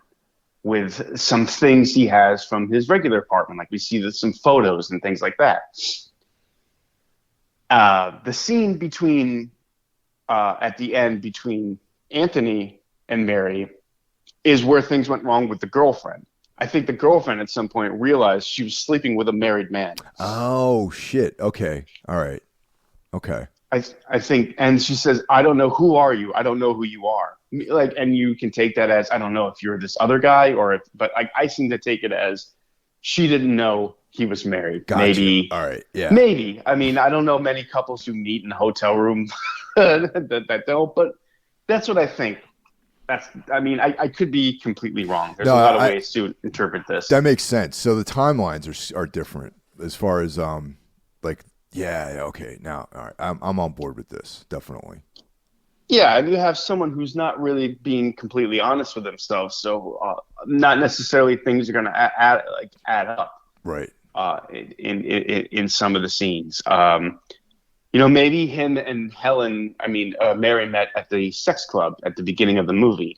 with some things he has from his regular apartment. Like we see some photos and things like that. The scene at the end between Anthony and Mary is where things went wrong with the girlfriend. I think the girlfriend at some point realized she was sleeping with a married man. Oh shit. Okay. All right. Okay. I think, and she says, "I don't know who are you. I don't know who you are." Like, and you can take that as, I don't know if you're this other guy or if, but I seem to take it as she didn't know he was married. Gotcha. Maybe. All right. Yeah. Maybe. I mean, I don't know many couples who meet in a hotel room that don't, but that's what I think. I could be completely wrong. There's a lot of ways to interpret this. That makes sense. So the timelines are different as far as like, yeah, okay. Now, all right, I'm on board with this, definitely. Yeah, and you have someone who's not really being completely honest with themselves, so not necessarily things are going to add up. Right. In some of the scenes, maybe him and Mary met at the sex club at the beginning of the movie.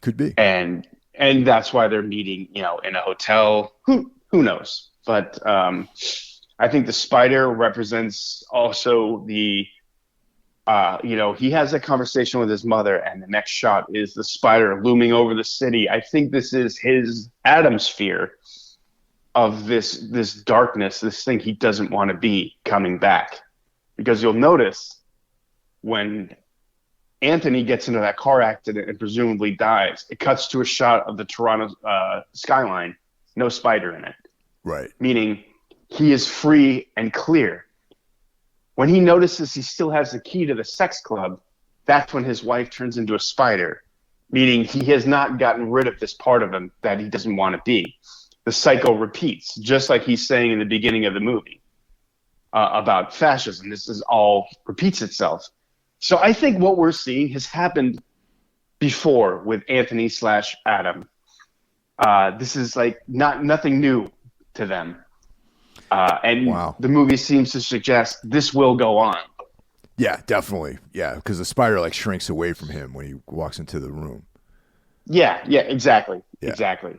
Could be. And that's why they're meeting, in a hotel. Who knows? But I think the spider represents also the, he has a conversation with his mother, and the next shot is the spider looming over the city. I think this is his Adam's fear of this darkness, this thing he doesn't want to be coming back. Because you'll notice when Anthony gets into that car accident and presumably dies, it cuts to a shot of the Toronto skyline, no spider in it. Right. Meaning he is free and clear. When he notices he still has the key to the sex club, that's when his wife turns into a spider, meaning he has not gotten rid of this part of him that he doesn't want to be. The cycle repeats, just like he's saying in the beginning of the movie about fascism. This is all repeats itself. So I think what we're seeing has happened before with Anthony / Adam. This is like nothing new to them. And the movie seems to suggest this will go on. Yeah, definitely. Yeah, because the spider like shrinks away from him when he walks into the room. Yeah, exactly. Yeah. Exactly.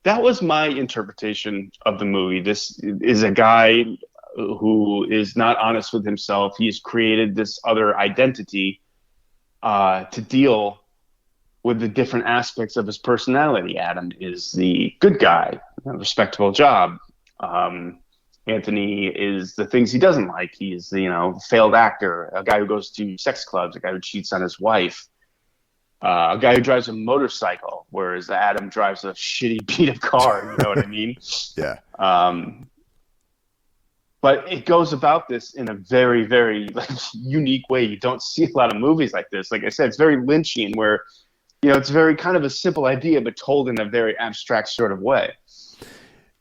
That was my interpretation of the movie. This is a guy who is not honest with himself. He's created this other identity to deal with the different aspects of his personality. Adam is the good guy, a respectable job. Anthony is the things he doesn't like. He's the failed actor, a guy who goes to sex clubs, a guy who cheats on his wife. A guy who drives a motorcycle, whereas Adam drives a shitty beat-up car. You know what I mean? Yeah. But it goes about this in a very, very unique way. You don't see a lot of movies like this. Like I said, it's very Lynchian, where it's very kind of a simple idea, but told in a very abstract sort of way.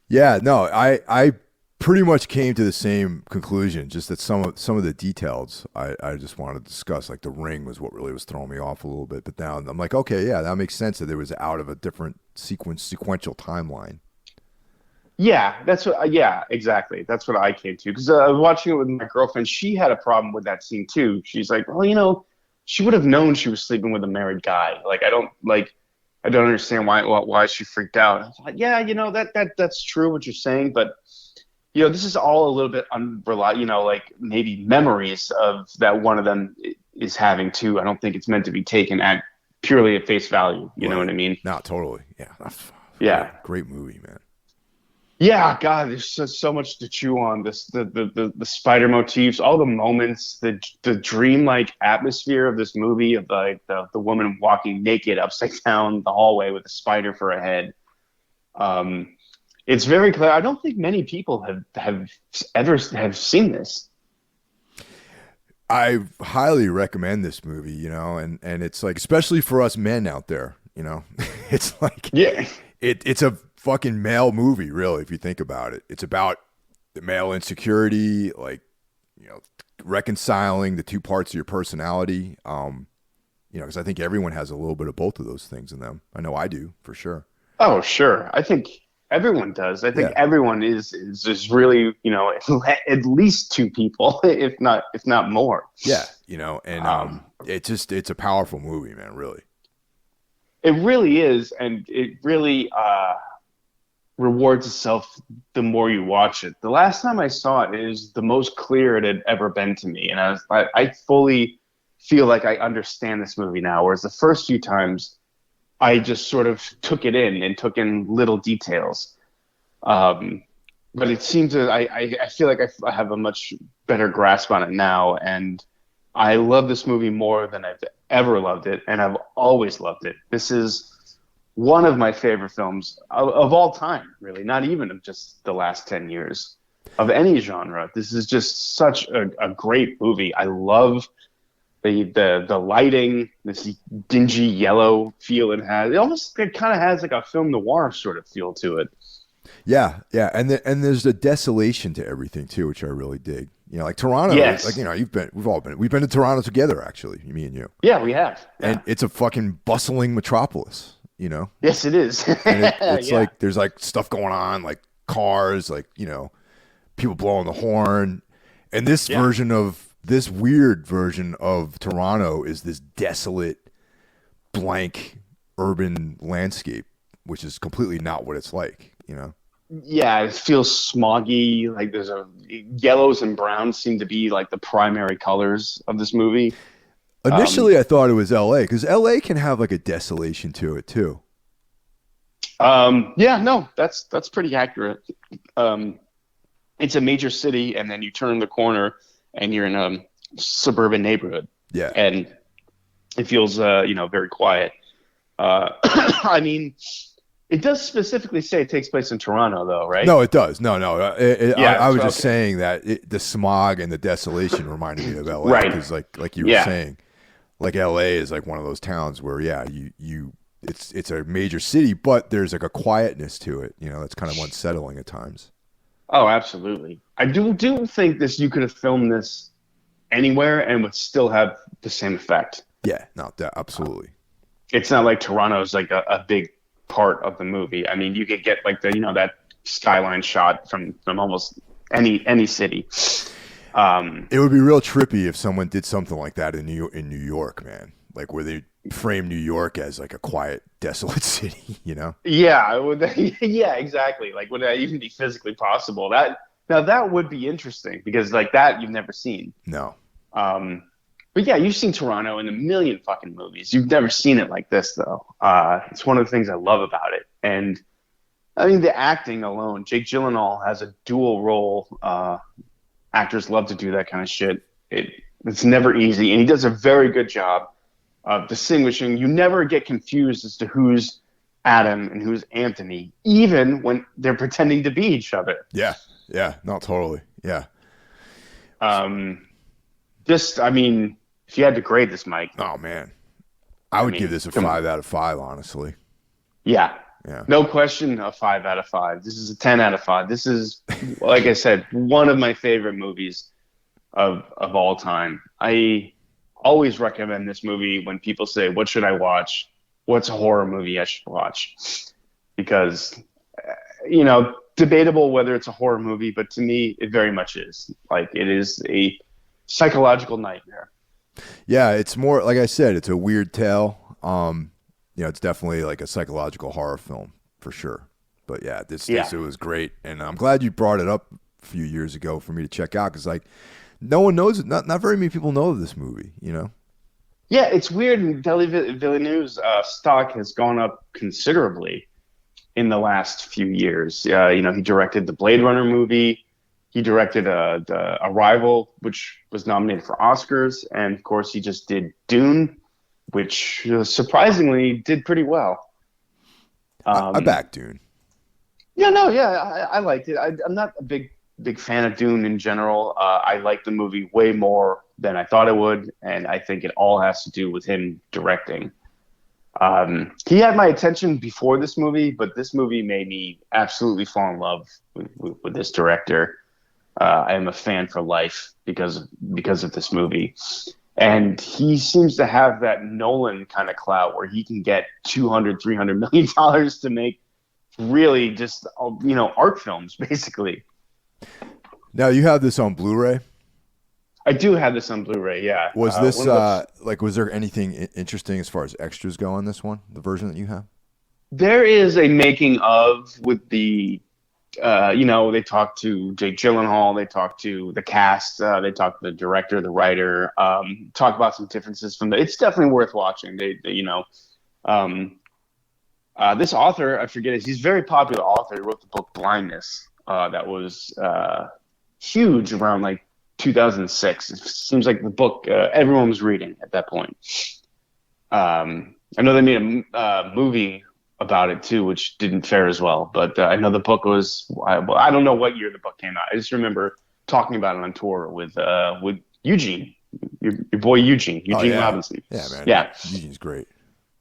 Yeah. No, I pretty much came to the same conclusion, just that some of the details I just wanted to discuss, like the ring was what really was throwing me off a little bit. But now I'm like, okay, yeah, that makes sense that there was out of a different sequential timeline. Yeah, yeah, exactly. That's what I came to. Because I was watching it with my girlfriend. She had a problem with that scene too. She's like, well, she would have known she was sleeping with a married guy. Like, I don't understand why she freaked out. I was like, yeah, that's true what you're saying, but this is all a little bit unreliable, like maybe memories of that one of them is having too. I don't think it's meant to be taken purely at face value. You know what I mean? No, totally. Yeah. Yeah. Great movie, man. Yeah, God, there's so much to chew on. The spider motifs, all the moments, the dreamlike atmosphere of this movie, of like the woman walking naked upside down the hallway with a spider for a head. It's very clear. I don't think many people have ever seen this. I highly recommend this movie, and it's like, especially for us men out there, it's like, it's a fucking male movie, really, if you think about it. It's about the male insecurity, like, reconciling the two parts of your personality. Because I think everyone has a little bit of both of those things in them. I know I do, for sure. Oh, sure. I think everyone does. I think everyone is really, at least two people, if not more. Yeah, and it's a powerful movie, man, really. It really is, and it really rewards itself the more you watch it. The last time I saw it is the most clear it had ever been to me, and I fully feel like I understand this movie now, whereas the first few times I just sort of took it in and took in little details. But it seems that I feel like I have a much better grasp on it now, and I love this movie more than I've ever loved it, and I've always loved it. This is one of my favorite films of all time, really, not even of just the last 10 years, of any genre. This is just such a great movie. I love the lighting, this dingy yellow feel it has. It kind of has like a film noir sort of feel to it. Yeah, yeah, and there's a desolation to everything too, which I really dig. You know, like Toronto. Yes. Like, you know, we've been to Toronto together, actually, me and you. Yeah, we have. Yeah. And it's a fucking bustling metropolis. You know. Yes, it is. And it's like there's like stuff going on, like cars, like, you know, people blowing the horn, and this weird version of Toronto is this desolate, blank urban landscape, which is completely not what it's like, you know? Yeah, it feels smoggy. Like yellows and browns seem to be like the primary colors of this movie. Initially, I thought it was L.A. because L.A. can have like a desolation to it too. Yeah, no, that's pretty accurate. It's a major city, and then you turn the corner, and you're in a suburban neighborhood. Yeah, and it feels very quiet. I mean, it does specifically say it takes place in Toronto, though, right? No, it does. No. I was just okay. saying that the smog and the desolation reminded me of LA, Right. because like you were saying, like LA is like one of those towns where it's a major city, but there's like a quietness to it. You know, that's kind of unsettling at times. Oh, absolutely. I do think you could have filmed this anywhere and would still have the same effect. Yeah, no, absolutely. It's not like Toronto's like a big part of the movie. I mean, you could get like that skyline shot from almost any city. It would be real trippy if someone did something like that in New York, man. Like where they frame New York as like a quiet, desolate city, you know? Yeah, yeah, exactly. Like, would that even be physically possible? That would be interesting, because like that you've never seen. No. But yeah, you've seen Toronto in a million fucking movies. You've never seen it like this, though. It's one of the things I love about it. And I mean, the acting alone, Jake Gyllenhaal has a dual role. Actors love to do that kind of shit. It's never easy, and he does a very good job of distinguishing. You never get confused as to who's Adam and who's Anthony, even when they're pretending to be each other. Yeah, no, totally. Yeah. I mean, if you had to grade this, Mike. Oh man, I would give this a 5 out of 5, honestly. Yeah. Yeah. No question, a 5 out of 5. This is a 10 out of 5. This is, like I said, one of my favorite movies of all time. I always recommend this movie when people say, "What should I watch? What's a horror movie I should watch?" Because, debatable whether it's a horror movie, but to me, it very much is. Like, it is a psychological nightmare. Yeah, it's more, like I said, it's a weird tale. It's definitely like a psychological horror film for sure. But yeah, this it was great, and I'm glad you brought it up a few years ago for me to check out, because like no one knows it. Not very many people know of this movie. You know. Yeah, it's weird. Denis Villeneuve's stock has gone up considerably in the last few years. He directed the Blade Runner movie. He directed the Arrival, which was nominated for Oscars, and of course, he just did Dune, which surprisingly did pretty well. I back Dune. Yeah, I liked it. I'm not a big fan of Dune in general. I liked the movie way more than I thought it would, and I think it all has to do with him directing. He had my attention before this movie, but this movie made me absolutely fall in love with this director. I am a fan for life because of this movie. And he seems to have that Nolan kind of clout where he can get $200-300 million to make really just, art films, basically. Now, you have this on Blu-ray? I do have this on Blu-ray, yeah. Was this, was there anything interesting as far as extras go on this one, the version that you have? There is a making of with the, they talk to Jake Gyllenhaal, they talk to the cast, they talk to the director, the writer, talk about some differences from it's definitely worth watching. This author, I forget it. He's a very popular author. He wrote the book Blindness. That was huge around like 2006. It seems like the book everyone was reading at that point. I know they made a movie about it too, which didn't fare as well. But I know the book was. I don't know what year the book came out. I just remember talking about it on tour with Eugene, your boy Eugene Robinson. Yeah, man. Yeah, Eugene's great.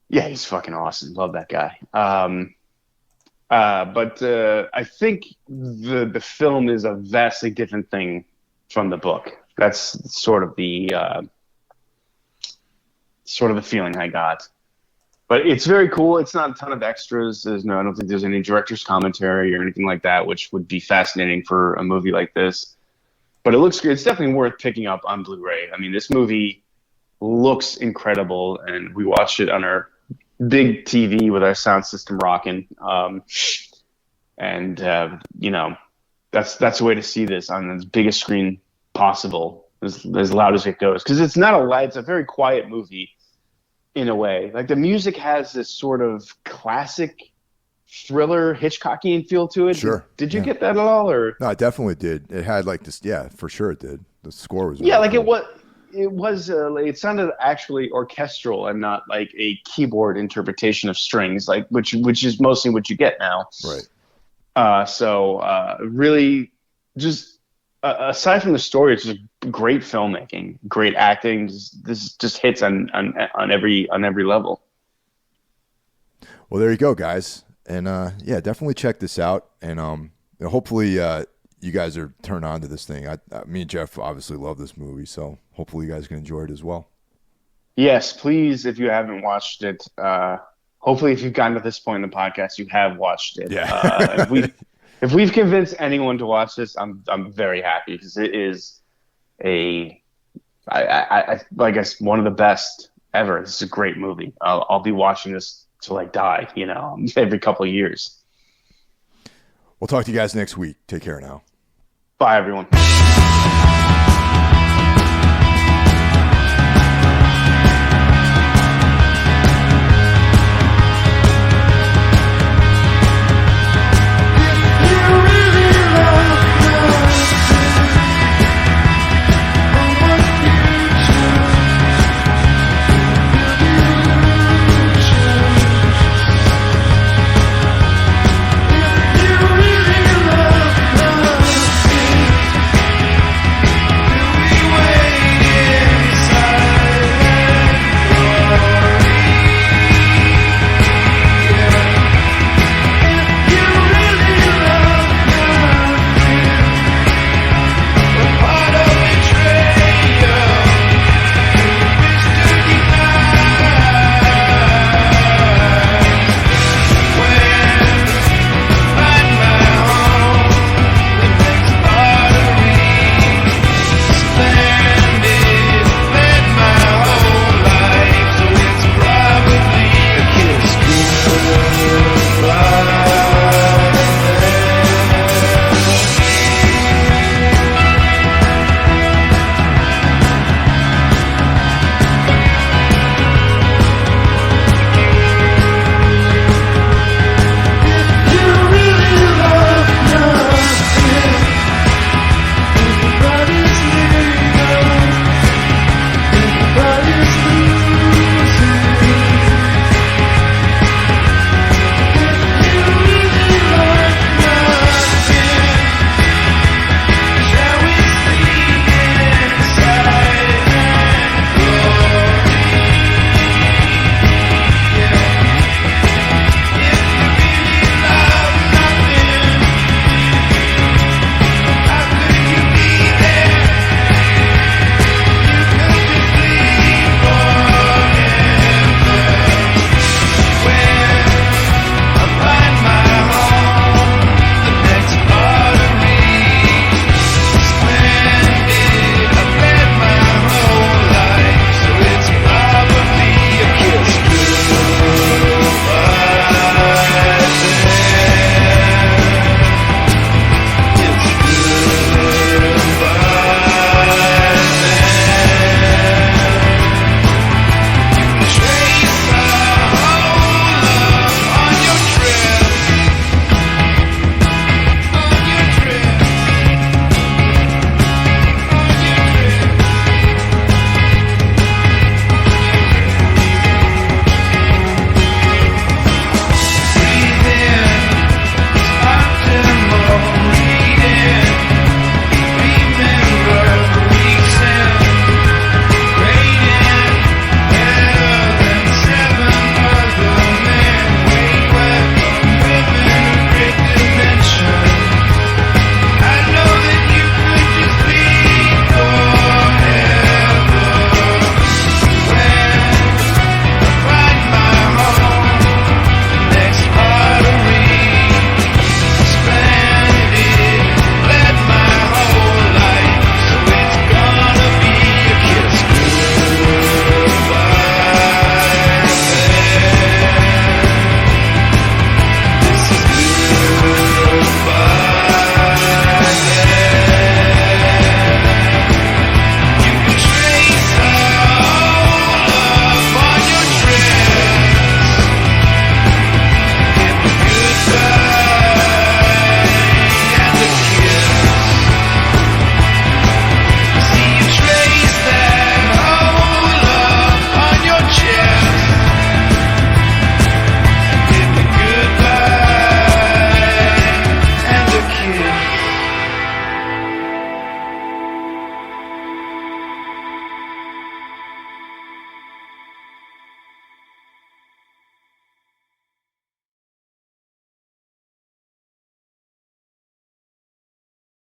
Yeah, he's fucking awesome. Love that guy. But I think the film is a vastly different thing from the book. That's sort of the feeling I got. But it's very cool. It's not a ton of extras. I don't think there's any director's commentary or anything like that, which would be fascinating for a movie like this. But it looks good. It's definitely worth picking up on Blu-ray. I mean, this movie looks incredible, and we watched it on our big TV with our sound system rocking. That's the way to see this on the biggest screen possible, as loud as it goes. Because it's a very quiet movie in a way. Like the music has this sort of classic thriller Hitchcockian feel to it. Sure. Did you get that at all? Or no, it definitely did. It had like this. Yeah, for sure it did. The score was. Yeah, like cool. it sounded actually orchestral and not like a keyboard interpretation of strings, like which is mostly what you get now. Right. Really, just aside from the story, it's just great filmmaking, great acting. This just hits on every level. Well, there you go, guys, and definitely check this out, and hopefully you guys are turned on to this thing. Me and Jeff obviously love this movie, so hopefully you guys can enjoy it as well. Yes, please, if you haven't watched it, hopefully if you've gotten to this point in the podcast, you have watched it. Yeah. If we've convinced anyone to watch this, I'm very happy, because it is I guess one of the best ever. This is a great movie. I'll be watching this till I die, every couple of years. We'll talk to you guys next week. Take care now. Bye, everyone.